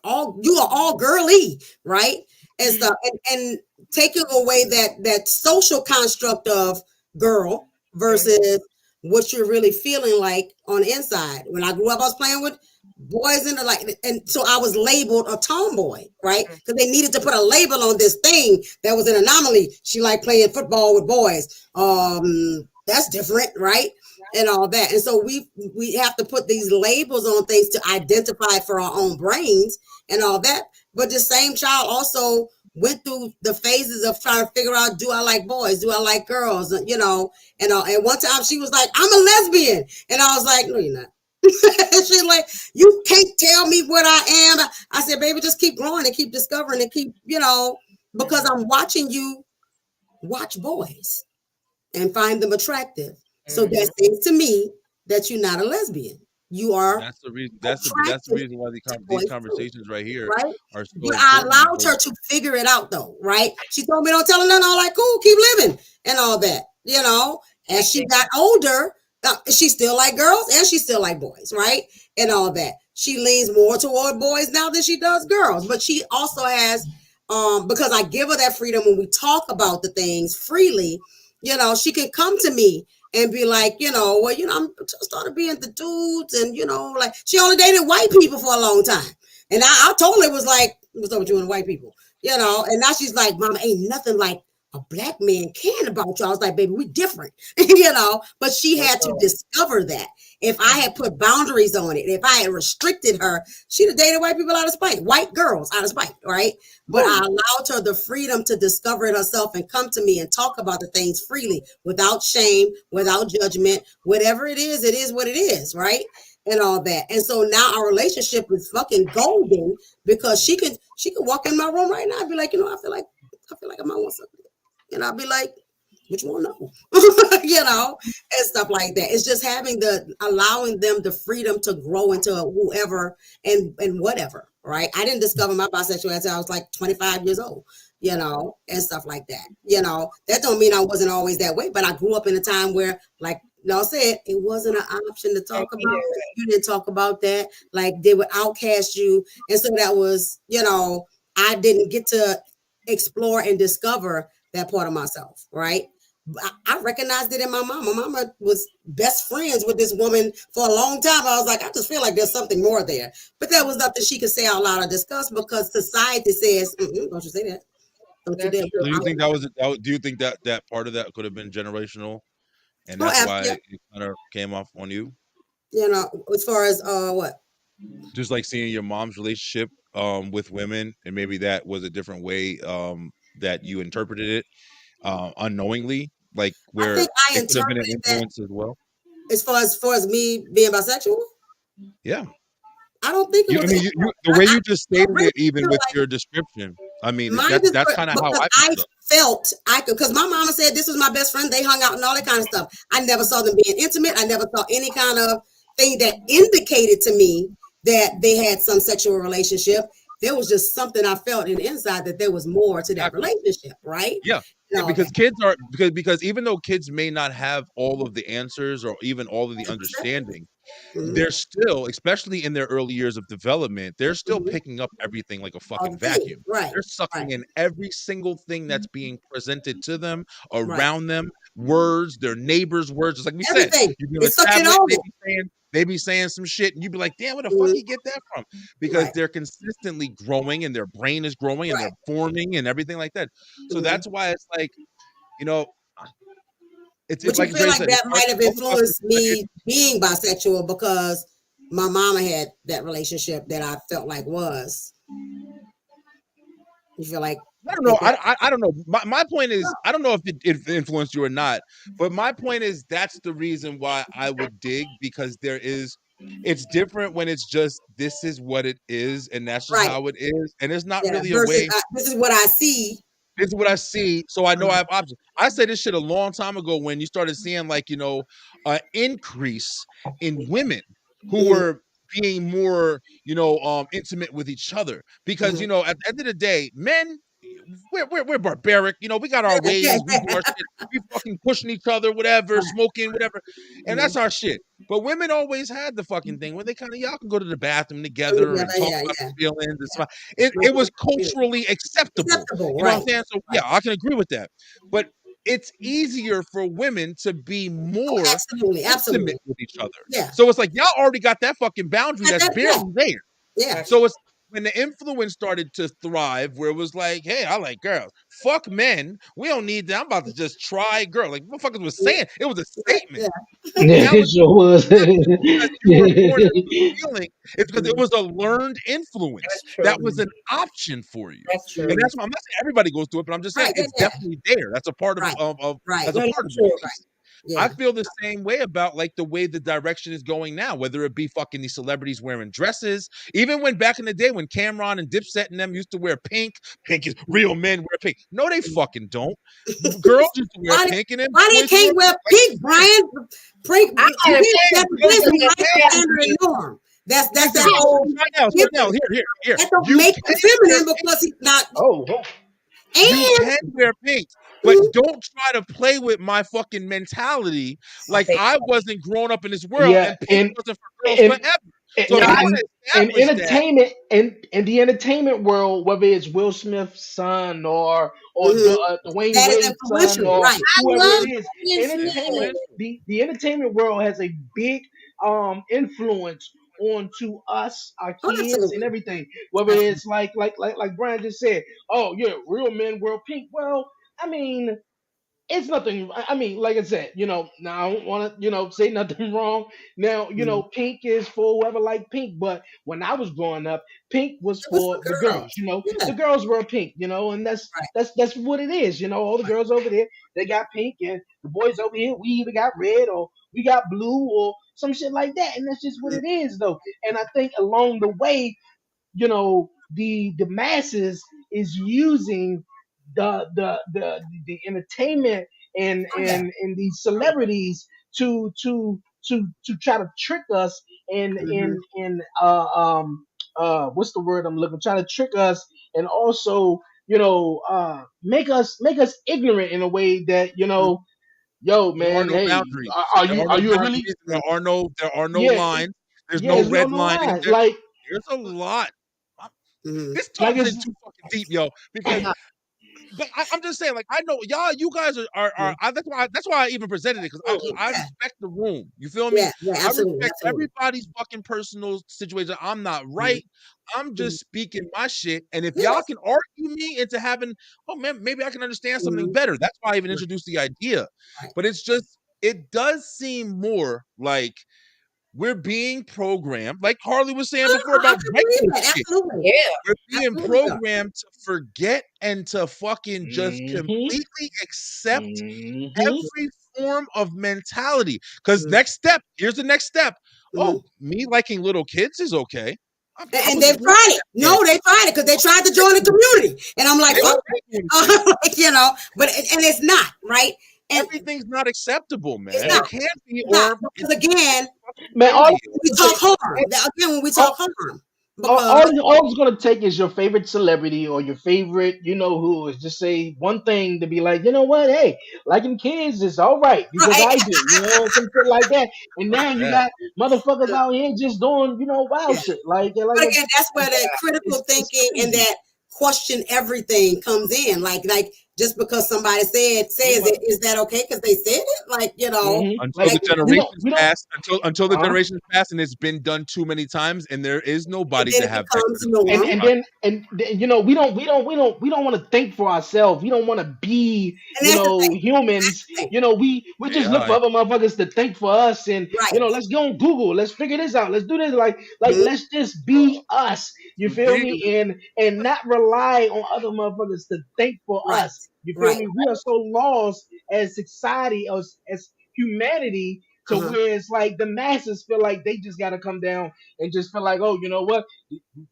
all girly, right? And stuff, and taking away that social construct of girl versus what you're really feeling like on the inside. When I grew up, I was playing with boys and so I was labeled a tomboy, right? Because they needed to put a label on this thing that was an anomaly. She liked playing football with boys. That's different, right? And all that. And so we have to put these labels on things to identify for our own brains and all that. But the same child also went through the phases of trying to figure out, do I like boys? Do I like girls? And one time she was like, I'm a lesbian. And I was like, no, you're not. She's like, you can't tell me what I am. I said, baby, just keep growing and keep discovering and keep, because I'm watching you watch boys and find them attractive. So that says to me that you're not a lesbian. You are. That's the reason. That's the reason why these conversations right here are so But I allowed her to figure it out, though, right? She told me, don't tell her nothing. I'm like, cool, keep living and all that, As she got older, she still like girls and she still like boys, right? And all that. She leans more toward boys now than she does girls. But she also has, because I give her that freedom when we talk about the things freely, she can come to me and be like, I'm just started being the dudes, and like she only dated white people for a long time, and I told her it was like, what's up with you and white people, and now she's like, Mama, ain't nothing like a black man caring about you. I was like, baby, we different, but she had to discover that. If I had put boundaries on it, if I had restricted her, she'd have dated white people out of spite, white girls out of spite, right? But I allowed her the freedom to discover it herself and come to me and talk about the things freely, without shame, without judgment. Whatever it is what it is, right? And all that. And so now our relationship is fucking golden, because she could walk in my room right now and be like, I feel like I might want something. And I'll be like, which one? No, and stuff like that. It's just allowing them the freedom to grow into whoever and whatever, right? I didn't discover my bisexuality until I was like 25 years old, and stuff like that. That don't mean I wasn't always that way, but I grew up in a time where, like Y'all said, it wasn't an option to talk about. You didn't talk about that. Like, they would outcast you. And so that was, I didn't get to explore and discover that part of myself, right? I recognized it in my mama. My mama was best friends with this woman for a long time. I was like, I just feel like there's something more there. But that was nothing she could say out loud or discuss, because society says, don't you say that. Don't you dare. Do you think do you think that part of that could have been generational? And that's why it kind of came off on you? As far as what? Just like seeing your mom's relationship with women, and maybe that was a different way that you interpreted it unknowingly, like where I think I it could have been an interpreted influence as well. As far as me being bisexual? Yeah. I don't think it was. The way you just stated it, even with your description, I mean, that's kind of how I felt. Because my mama said this was my best friend. They hung out and all that kind of stuff. I never saw them being intimate. I never saw any kind of thing that indicated to me that they had some sexual relationship. There was just something I felt in the inside, that there was more to that relationship, right? Yeah. Because kids are because even though kids may not have all of the answers or even all of the understanding, they're still, especially in their early years of development, they're still picking up everything like a fucking vacuum. Right. They're sucking in every single thing that's being presented to them, Right. around them, words, their neighbors' words. Just like we Everything. said, you be on It's a sucking tablet, over. they be saying some shit, and you be like, damn, where the fuck you get that from? Because Right. they're consistently growing, and their brain is growing, and Right. they're forming, and everything like that. So that's why it's like, you know, But it's you like feel like said, that it's might have both of us- influenced me being bisexual because my mama had that relationship that I felt like was. You feel like I don't know. I don't know. My point is, I don't know if it influenced you or not, but my point is that's the reason why I would dig, because it's different when it's just this is what it is and that's just Right. how it is, and there's not Yeah, really a versus way. this is what I see. This is what I see, so I know I have options. I said this shit a long time ago when you started seeing, like, you know, an increase in women who were being more, you know, intimate with each other, because you know, at the end of the day, men, we're barbaric, you know, we got our ways, we do our shit, we fucking pushing each other, whatever, smoking, whatever, and that's our shit. But women always had the fucking thing where they kind of, y'all can go to the bathroom together and talk about your feelings. It's fine. It was culturally acceptable. You know what I'm saying? So yeah, I can agree with that. But it's easier for women to be more intimate with each other. Yeah. So it's like y'all already got that fucking boundary that's barely there. Yeah. So it's when the influence started to thrive, where it was like, hey, I like girls. Fuck men. We don't need that. I'm about to just try girl. Like motherfuckers was saying. It was a statement. Yeah, it sure was. Because you were born into the feeling. It's because it was a learned influence. That was an option for you. That's true. And that's why I'm not saying everybody goes through it, but I'm just saying it's definitely there. That's a part of that's a part of it. Yeah. I feel the same way about like the way the direction is going now, whether it be fucking these celebrities wearing dresses, even when back in the day when Cameron and Dipset and them used to wear pink is real men wear pink. No, they fucking don't. Girls used to wear pink, and then why they can't wear pink, Brian? Pink, That's that whole. Now, here. That don't make it feminine because he's not. You can wear pink, but don't try to play with my fucking mentality like I wasn't growing up in this world and pink wasn't for girls forever. So in entertainment, in the entertainment world, whether it's Will Smith's son or Dwayne Wade's son or whoever it is, entertainment, the entertainment world has a big influence onto us, our kids, and everything. Whether it's like Brian just said, oh yeah, real men wear pink. Well, I mean, it's nothing. I mean, like I said, you know, now I don't want to, you know, say nothing wrong. Now, you know, pink is for whoever like pink, but when I was growing up, pink was for the girls. You know, the girls wear pink. You know, and that's what it is. You know, all the girls over there, they got pink, and the boys over here, we either got red or we got blue or some shit like that, and that's just what it is, though. And I think along the way, you know, the masses is using the entertainment and these celebrities to try to trick us and what's the word I'm looking, try to trick us, and also, you know, make us ignorant in a way that, you know, yo man, there are no hey, boundaries. are you really, there are no lines. There's no red line. Like there's a lot. This like talk is too fucking deep, yo. Because, but I'm just saying, like, I know you guys are that's why I even presented it, because I respect the room. You feel me? I respect everybody's fucking personal situation. I'm not right. I'm just speaking my shit, and if y'all can argue me into having, oh man, maybe I can understand something better. That's why I even introduced the idea. But it's just, it does seem more like we're being programmed, like Harley was saying before about shit. We're being programmed to forget and to fucking just completely accept every form of mentality. Because here's the next step. Oh, me liking little kids is okay. And they tried it. No, they tried it because they tried to join the community. And I'm like, you know, but and it's not, right? And everything's not acceptable, man. It can't be. Because again, man, we talk harm. Again, when we talk harm, because All it's gonna take is your favorite celebrity or your favorite, you know who is just say one thing to be like, you know what, hey, liking kids is all right because right, I do, you know, some shit like that. And now you Yeah. got motherfuckers out here just doing, you know, wild yeah. shit. Like But again, that's where the critical it's thinking and crazy. that question everything comes in. Like just because somebody says it, is that okay? Because they said it, like Until like the generations We don't. pass, until the Uh-huh. generations pass, and it's been done too many times, and there is and nobody then to it have that becomes critical and thinking norm, and process. then you know we don't want to think for ourselves. We don't want to be, and that's the thing. humans. Thing. You know, we just look for AI. other motherfuckers to think for us, and Right. let's go on Google, let's figure this out, let's do this, Mhm. let's just be us. You feel Indeed. me? And not rely on other motherfuckers to think for Right. us. You feel Right. me? We are so lost as society, as humanity, to Uh-huh. where it's like the masses feel like they just got to come down and just feel like, oh, you know what?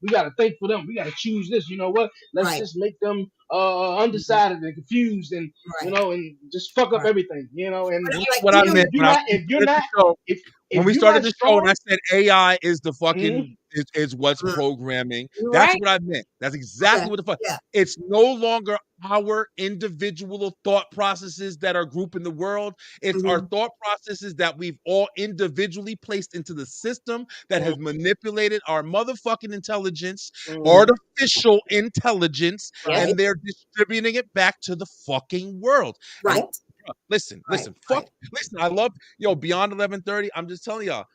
We got to think for them. We got to choose this. You know what? Let's Right. just make them Mhm. undecided and confused, and Right. and just fuck up Right. everything. And But it's That's like what I if meant you're not, if you're not, when if we you're started not the show and I strong, said AI is the mhm, fucking is what's uh, programming. That's Right. what I meant. That's okay. exactly what the fuck. Yeah. It's no longer our individual thought processes that are grouping the world. It's our Hmm. thought processes that we've all individually placed into the system that mhm, has manipulated our motherfucking intelligence, mhm, artificial intelligence, Yep. Right. and they're distributing it back to the fucking world. And Right. yep, Right. fuck, Right. listen, I love beyond 11:30. I'm just telling y'all,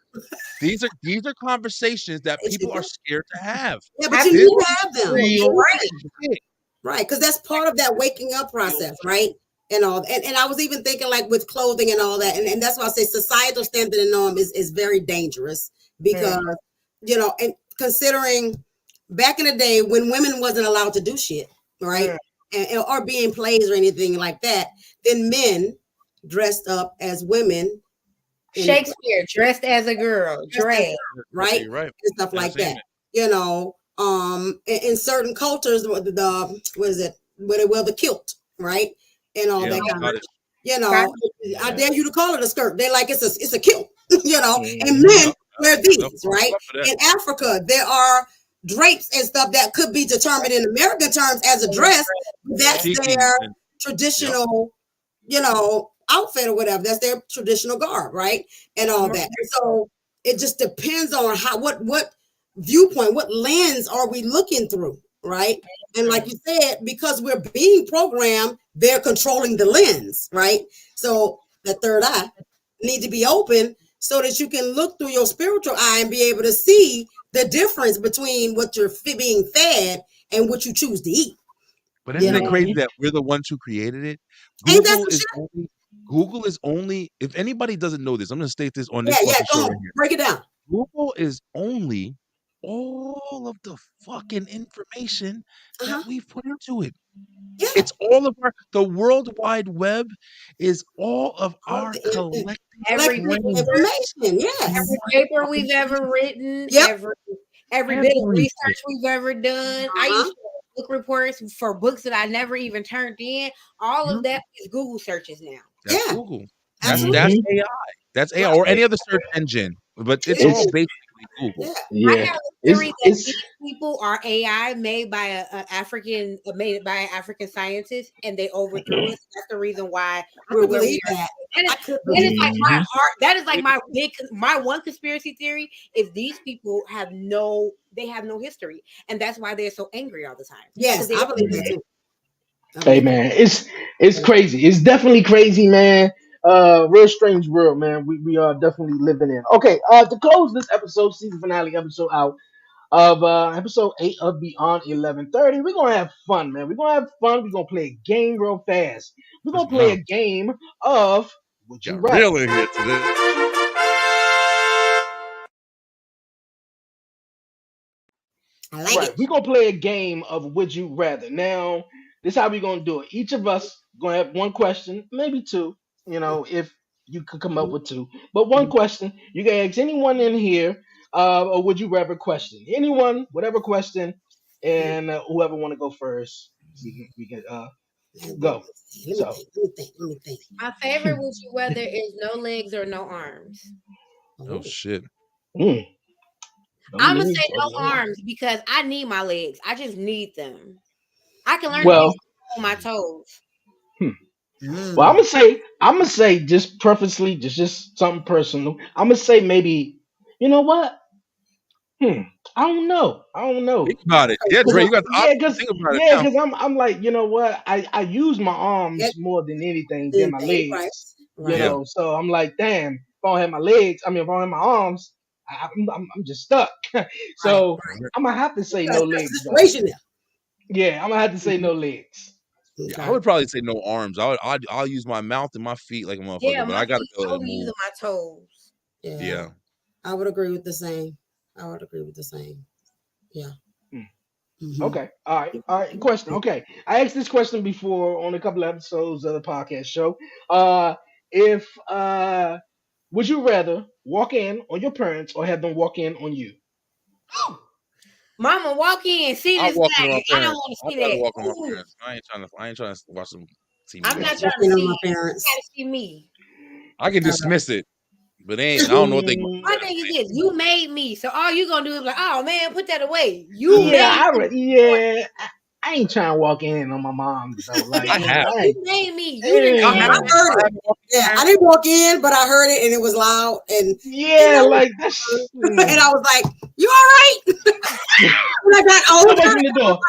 these are conversations that They people should are go. scared to have. Yeah, but you This need to Absolutely. is have them. You're real right. shit. Right, because that's part of that waking up Real process, shit. right? And all, and I was even thinking like with clothing and all that, and that's why I say societal standard and norm is very dangerous because Mm. and considering back in the day when women wasn't allowed to do shit, right, Mm. or be in plays or anything like that, then men dressed up as women in the play, Shakespeare dressed as a girl, dressed as drag. right, You're right. and stuff like that. Entertainment. In certain cultures, the what is it? Where they wear the kilt, right, and all Yeah, that the kind of. Scottish. I Yeah. dare you to call it a skirt. They like it's a kilt, and mhm, men Yep. wear Yep. these, right? Up for that. In Africa, there are drapes and stuff that could be determined in American terms as a dress. That's Cheeky. their And, yep. traditional, outfit or whatever. That's their traditional garb, right? And all that. And so it just depends on what viewpoint, what lens are we looking through, right? And like you said, because we're being programmed, they're controlling the lens, right? So the third eye need to be open so that you can look through your spiritual eye and be able to see the difference between what you're being fed and what you choose to eat. But You isn't know, it crazy mhm. that we're the ones who created it? ain't that Google some is shit? only if anybody doesn't know this, I'm gonna state this on this Yeah. fucking Go show right on, here. break it down. Google is only all of the fucking information that Uh-huh. we've put into it. Yeah. It's all of the World Wide Web is all of All our the collective Every collective brain. information. Yes. every paper we've ever written, Yep. every bit of Everything. research we've ever done. I Uh-huh. used to do book reports for books that I never even turned in. All of that is Google searches now. That's Yeah. Google. That's Absolutely. Mhm. AI. That's AI Right. or any other search engine, but it's all Anything. It's basically Google. Yeah. I yeah, have a theory that it's these people are AI made by made by an African scientist, and they overthrew us. That's the reason why I we're could where we believe are. that. That I is, could that is believe like that. my mhm. heart. That is like my one conspiracy theory is these people have no history, and that's why they're so angry all the time. Yes, Because they I don't believe that too. I Hey believe that. man, it's crazy. It's definitely crazy, man. Real strange world, man. We are definitely living in. Okay, to close this episode, season finale episode out of episode 8 of Beyond 1130, we're gonna have fun, man. We're gonna have fun. We're gonna play a game real fast. We're Let's gonna play go. a game of Would You Got Rather. real in here today. I like Right. it. We're gonna play a game of Would You Rather. Now, this is how we're gonna do it. Each of us gonna have one question, maybe two, if you could come up Mhm. with two. But one Mhm. question. You can ask anyone in here, a would you rather question. Anyone, whatever question, Mhm. and whoever wanna go first, we can go. Let's see. Let me So think. Let me think. Let me think. my favorite would you whether is no legs or no arms. Oh Oh, shit. mm, I'm gonna say legs or no no arms. arms because I need my legs. I just need them. I can learn to Well, do on my toes. hmm. Well, Mm. I'm gonna say just purposely, just something personal. I'm gonna say maybe, you know what? Hmm. I don't know. I don't know. Think about it. Yeah, Dre, you got the option. Think about it now. Cause I'm like, you know what? I use my That arms more than anything than my anything, right? legs. You Right. Yeah. know, so I'm like, damn, if I don't have my legs, I mean, if I don't have my arms, I'm just stuck. Right. So Right. I'm gonna have to say You got no a special legs though. situation there. Yeah, I'm gonna have to say no legs. Yeah, I Okay. would probably say no arms. I'll use my mouth and my feet like a Yeah, motherfucker, but my I gotta feet. be I able would to be move. using my toes. Yeah. Yeah. I would agree with the same. I would agree with the same. Yeah. Hmm. Mm-hmm. Okay. All right. All right. Question. Okay. I asked this question before on a couple of episodes of the podcast show. If would you rather walk in on your parents or have them walk in on you? Mama, walk in, see I'll this walk in on my thing. I don't parents. want to I'd see rather that. walk in on my Ooh, parents. I ain't trying to watch them see me I'm not walk. trying Walking to on see my you. You parents. gotta see me. I can Uh, dismiss it, but I don't know what they gonna Mm, do My at the thing is same this: you made me, so all you gonna do is like, oh man, put that away. You mm, yeah, made I me. would. Yeah, I ain't trying to walk in on my mom's though. Like, I you know, have. I You ain't. made me. You didn't I say have. I Yeah, heard I it. haven't walked in Yeah. my I parents. didn't walk in, but I heard it and it was loud and yeah, I like heard that's. it. And I was like, you all right? When I got Stop older, opening the door.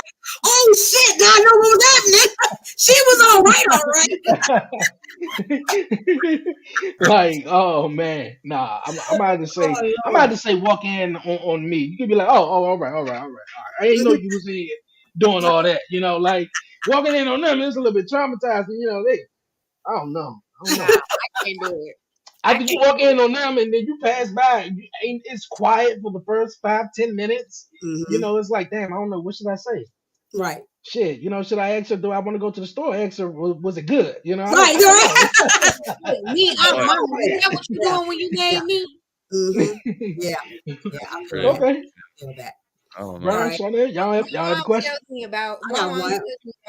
oh shit, now I know what was happening. She was all right. Like, oh man, nah. I'm gonna have to say, Oh I'm gonna Lord. have to say, walk in on me. You could be like, oh, all right, all right, all right, all right. I ain't know you was in here doing all that. You know, like walking in on them is a little bit traumatizing. You know, I don't know, I don't Nah, know. I can't do it. I After you can't walk do in it. on them and then you pass by, it's quiet for the first 5-10 minutes. You Hmm. know, it's like, damn, I don't know what should I say. Right. Shit, you know, should I ask her? Do I want to go to the store? Ask her, was it good? You know, Right. I don't Right. Look, me, I I'm But mama. know You that. know what you Yeah. doing when you Yeah. made me? Hmm. Yeah. know. Yeah. I feel Dre, that. Okay. I feel that. I don't All know. Brian, right. Chanel, My y'all have a mom question? tells me about I got one.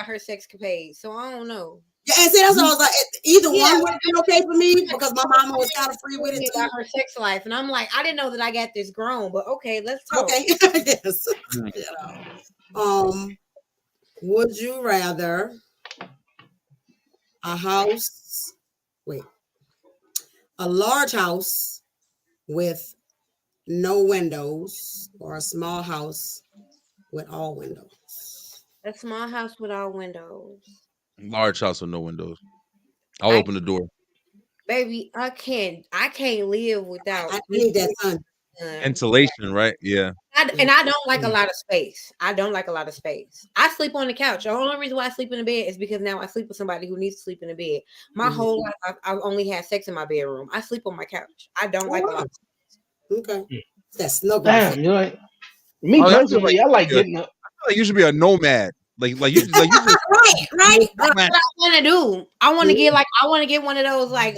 her sex capades, so I don't know. Yeah, and see, that's what I was like. Either Yeah, one would have been okay for me because my mama was kind of free with tells it me too. about her sex life, and I'm like, I didn't know that I got this grown, but okay, let's talk. Okay. Yes. Hmm. You would you rather a house, wait, a large house with no windows or a small house with all windows? A small house without windows. Large house with no windows. I'll I open the door. baby, I can't live without I need that sun. um, Insulation, right? Yeah. and I don't like a Mm. lot of space. I don't like a lot of space. I sleep on the couch. The only reason why I sleep in the bed is because now I sleep with somebody who needs to sleep in the bed. My Mhm. whole life, I've only had sex in my bedroom. I sleep on my couch. I don't Oh, like a wow. lot. Okay. That snuggle effect. Damn, you know, like, me I feel like personally, I you should like be a, I getting up. feel like you should be a nomad. Like you just Right, right. That's nomad. what I want to do. I want to Mhm. get one of those like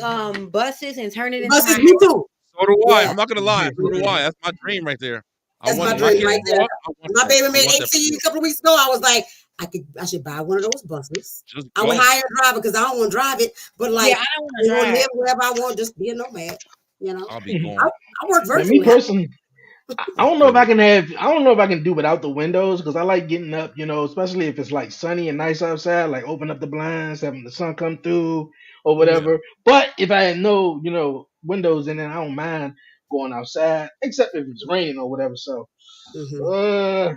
buses and turn it into my Buses, me too. So do I. Yeah. I'm not gonna lie. So do Mhm. I. That's my dream right there. I That's want my when my dream kids right Yeah. grow there. up. I want My that. baby I made want that for 18 you. a couple of weeks ago. I was like, I should buy one of those buses. Just I would go. hire a driver because I don't want to drive it, but Yeah, like I don't want to drive. live wherever I want, just be a nomad. You know, I'll be I, gone. I work Now, me virtually. personally, I don't know if I Really. can have. I don't know if I can do without the windows because I like getting up. You know, especially if it's like sunny and nice outside. Like open up the blinds, having the sun come through or Mhm. Yeah. whatever. But if I had no, windows in it, I don't mind going outside, except if it's raining or whatever. So, Mhm. uh,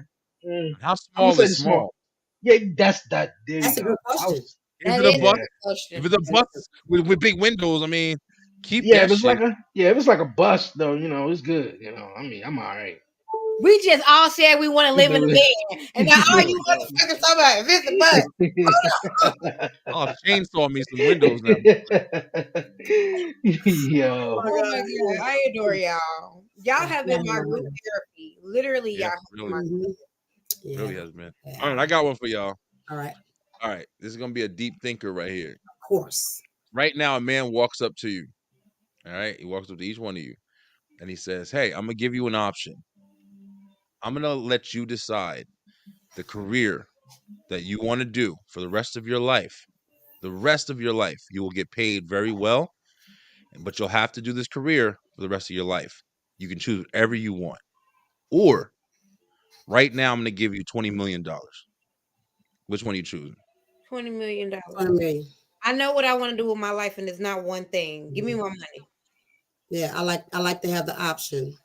How I'm gonna small say is the small. small? Yeah, that's that. There you That's a go. good question. Is That it a is a Yeah, bus? good If question. it's a bus with big windows, I mean, keep yeah. that If it's like shit. a bus though, it's good. I mean, I'm all right. We just all said we want to live in the You bed, and now all you motherfuckers talking about if it's the bus. I'll chainsaw me some windows now. Oh Yo. my Oh my God. god, I adore y'all. Y'all have been my group therapy. Literally, y'all Yeah, have been my. Mhm. Yeah. really has been. All right, Yeah. I got one for y'all. All right. All right, this is gonna be a deep thinker right here. Of course. Right now, a man walks up to you. All right, he walks up to each one of you, and he says, "Hey, I'm gonna give you an option. I'm gonna let you decide the career that you want to do for the rest of your life. The rest of your life, you will get paid very well, but you'll have to do this career for the rest of your life. You can choose whatever you want. or right now I'm going to give you $20 million. Which one are you choosing? $20 million. 20 million. I know what I want to do with my life, and it's not one thing. Give me more money. Yeah, I like to have the option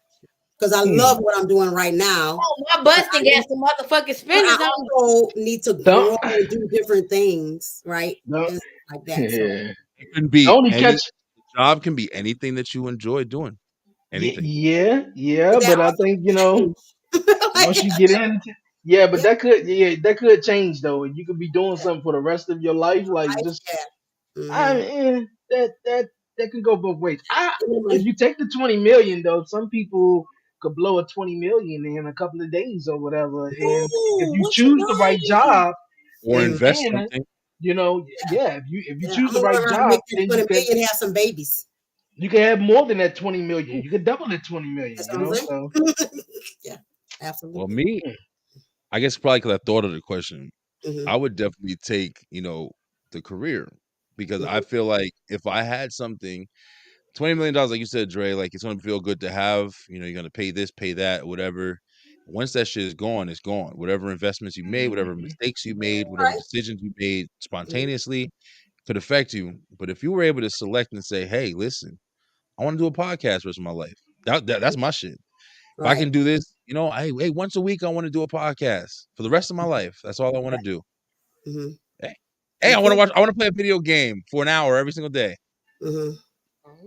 because I love what I'm doing right now. Oh, my busting got some motherfucking spending. I also need to grow and do different things, right? And like that. So. It can be only any catch. job can be anything that you enjoy doing. Anything. Yeah, but I think once you get into but that could change though. You could be doing something for the rest of your life, like just I mean that can go both ways. If you take the 20 million though, some people could blow a 20 million in a couple of days or whatever, and if you choose the right job, or invest then something. if you choose the I'm right job, then you could have some babies. You can have more than that 20 million. You could double that 20 million. That's you know, so yeah, absolutely. Well, me, I guess probably because I thought of the question, I would definitely take the career because I feel like if I had something, $20 million, like you said, Dre, like it's gonna feel good to have. You're gonna pay this, pay that, whatever. Once that shit is gone, it's gone. Whatever investments you made, whatever mistakes you made, whatever decisions you made spontaneously could affect you. But if you were able to select and say, "Hey, listen, I want to do a podcast for the rest of my life," that's my shit. If I can do this, hey, once a week I want to do a podcast for the rest of my life. That's all I want to do. Hey, I want to play a video game for an hour every single day.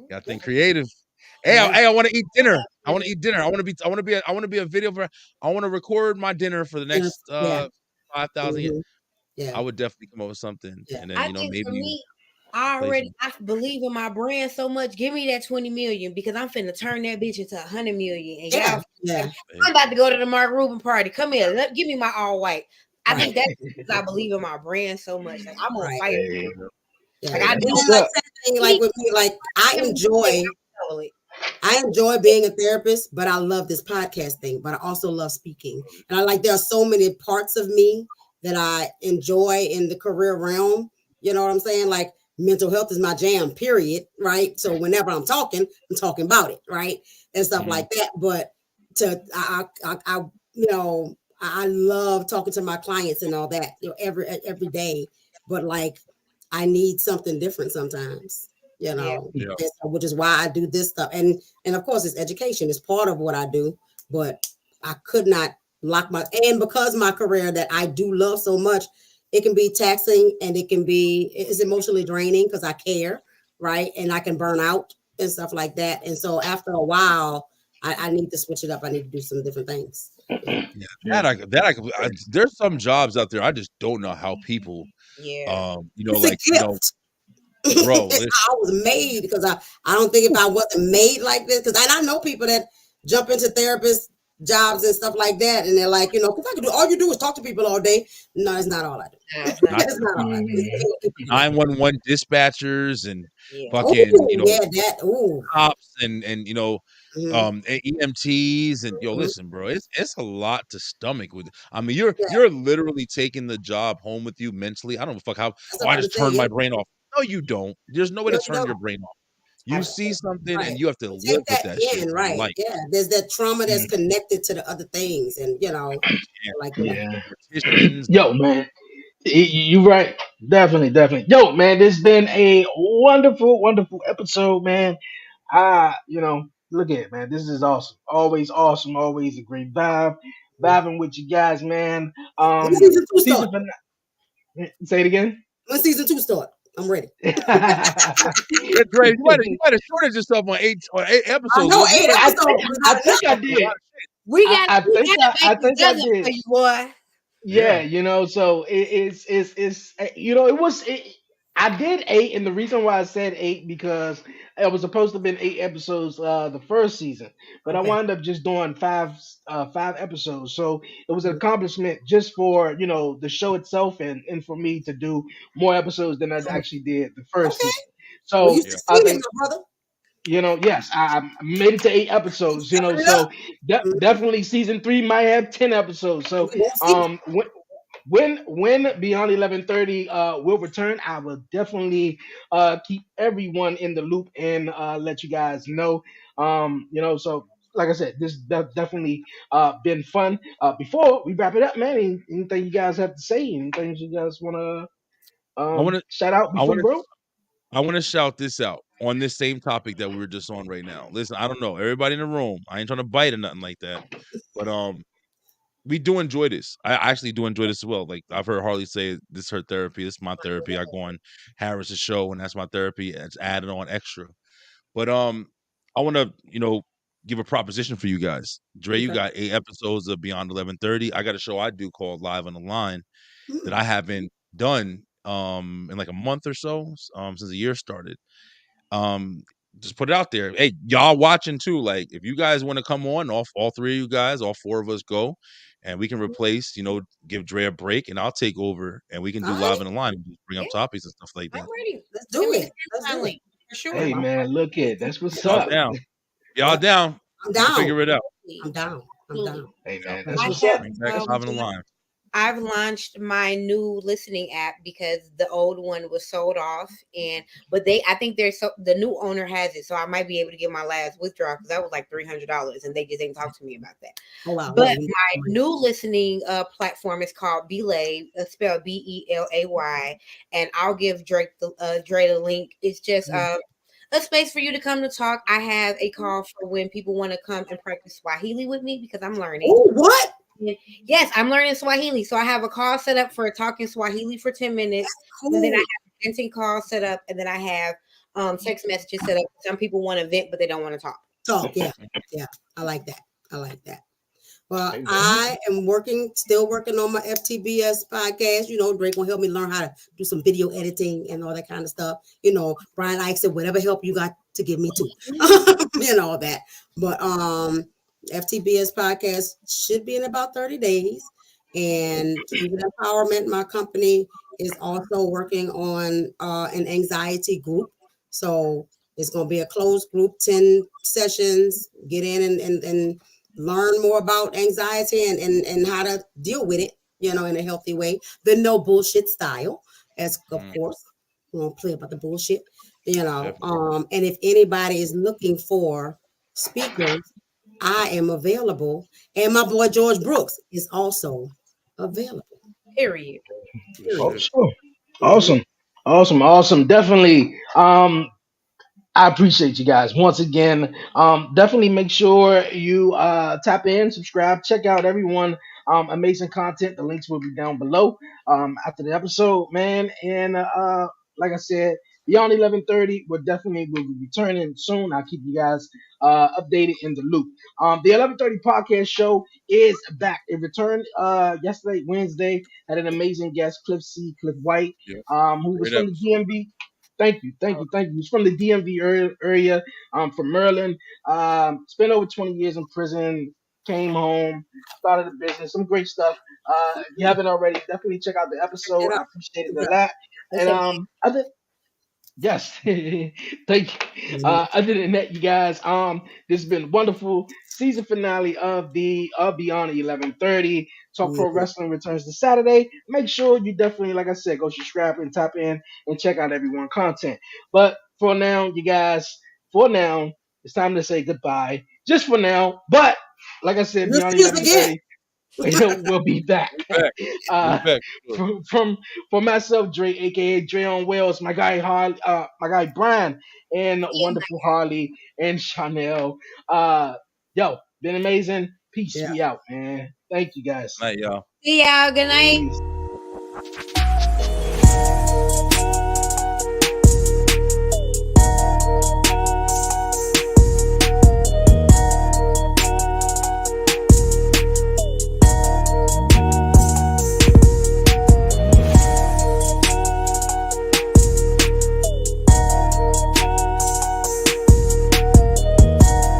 Gotta think creative. Hey, I want to eat dinner. I want to eat dinner. I want to be a video for. I want to record my dinner for the next 5,000 years. I would definitely come up with something, and then I think maybe for me, I believe in my brand so much. Give me that 20 million because I'm finna turn that bitch into 100 million. And I'm about to go to the Mark Rubin party. Come here, give me my all white. I think that's because I believe in my brand so much. Like I'm gonna fight. Like I do like with me, like I enjoy being a therapist, but I love this podcast thing. But I also love speaking, and there are so many parts of me that I enjoy in the career realm. You know what I'm saying? Like mental health is my jam, period. Right. So whenever I'm talking about it, right, and stuff like that. But I love talking to my clients and all that every day. But like I need something different sometimes. Which is why I do this stuff. And of course it's education. It's part of what I do, but I could not and because my career that I do love so much, it can be taxing and it's emotionally draining because I care, right? And I can burn out and stuff like that. And so after a while, I need to switch it up. I need to do some different things. There's some jobs out there I just don't know how people bro, I was made because I don't think if I wasn't made like this, because I know people that jump into therapist jobs and stuff like that, and they're like, because I can do all you do is talk to people all day. No, it's not all I do. That's not all I do. 911 dispatchers and fucking cops and EMTs and listen, bro, it's a lot to stomach with. I mean, you're literally taking the job home with you mentally. I don't fuck how I just turned my brain off. No, you don't. There's no way to turn your brain off. You see something and you have to live with that shit. Right. Life. Yeah. There's that trauma that's connected to the other things. And Yo, man. You right. Definitely. Yo, man, this has been a wonderful, wonderful episode, man. Look at it, man. This is awesome. Always awesome. Always a great vibe. Vibing with you guys, man. Say it again. When season 2 start? I'm ready. Dre, you might have shorted yourself on eight episodes. I know 8 episodes. I think I did. I think I did. Boy. Yeah, so I did 8, and the reason why I said 8 because it was supposed to have been 8 episodes the first season, but I wound up just doing 5 episodes. So it was an accomplishment just for the show itself and for me to do more episodes than I actually did the first season. So I think, yes, I made it to 8 episodes. So definitely season 3 might have 10 episodes. So when Beyond 1130 will return, I will definitely keep everyone in the loop and let you guys know. So like I said, this definitely been fun. Before we wrap it up, man, anything you guys have to say? Anything you guys want to I want to. shout out I before want the to. bro? I want to shout this out on this same topic that we were just on right now. Listen, I don't know everybody in the room. I ain't trying to bite or nothing like that, but we do enjoy this. I actually do enjoy this as well. Like I've heard Harley say, "This is her therapy. This is my therapy." I go on Harris's show, and that's my therapy. And it's added on extra. But I want to give a proposition for you guys. Dre, you Okay. got 8 episodes of Beyond 1130. I got a show I do called Live on the Line that Mm. I haven't done in like a month or so since the year started. Just put it out there. Hey, y'all watching too. Like, if you guys want to come on, all 3 of you guys, all 4 of us go, and we can replace, give Dre a break, and I'll take over, and we can do All Live right, on the Line and just bring up Yeah, topics and stuff like I'm that. ready. let's Send do me it. Let's the do it. link for sure. Hey man, look it. That's what's Y'all up. down? Y'all Yeah. down? I'm We can down. figure it out. I'm down. I'm down. Hey man, Y'all that's I what's have up. bring back Live on the Line. I've launched my new listening app because the old one was sold off, but I think the new owner has it, so I might be able to get my last withdrawal because that was like $300, and they just didn't talk to me about that. Oh wow. But Yeah, my new listening platform is called Belay, spelled BELAY, and I'll give Dre the link. It's just a space for you to come to talk. I have a call for when people want to come and practice Swahili with me because I'm learning. Oh, what? Yes, I'm learning Swahili. So I have a call set up for talking Swahili for 10 minutes. Cool. And then I have a venting call set up. And then I have text messages set up. Some people want to vent, but they don't want to talk. Talk, yeah. Yeah. I like that. Well, Hey, man. I am still working on my FTBS podcast. Drake will help me learn how to do some video editing and all that kind of stuff. Brian Ike said, whatever help you got to give me too. All that. But FTBS podcast should be in about 30 days. And Even Empowerment, my company, is also working on an anxiety group. So it's going to be a closed group, 10 sessions. Get in and learn more about anxiety and how to deal with it, in a healthy way. The no bullshit style, as of course, we won't play about the bullshit, and if anybody is looking for speakers, I am available. And my boy George Brooks is also available. Period. Awesome. Definitely. I appreciate you guys once again. Definitely make sure you tap in, subscribe, check out everyone. Amazing content. The links will be down below after the episode, man. And like I said, beyond 11:30, we're definitely will be returning soon. I'll keep you guys updated in the loop. The 11:30 podcast show is back. It returned yesterday, Wednesday. Had an amazing guest, Cliff White, Yeah. who was Great from the DMV. Thank you. He's from the DMV area, from Maryland. Spent over 20 years in prison. Came home, started a business. Some great stuff. If you haven't already, definitely check out the episode. I appreciate it a lot. And yes, thank you. Other than that, you guys, this has been wonderful season finale of Beyond 11:30. Talk Pro Wrestling returns this Saturday. Make sure you definitely, like I said, go subscribe and tap in and check out everyone content. But for now, you guys, it's time to say goodbye. Just for now. But like I said, We'll Beyond see us again. 11:30, we'll be back. Back. For myself, Dre, aka Dre on Wells, my guy Harley, my guy Brian, and wonderful Harley and Chanel. Yo, been amazing. Peace. Yeah. We out, man. Thank you guys. Night, y'all. See y'all. Good night. Peace.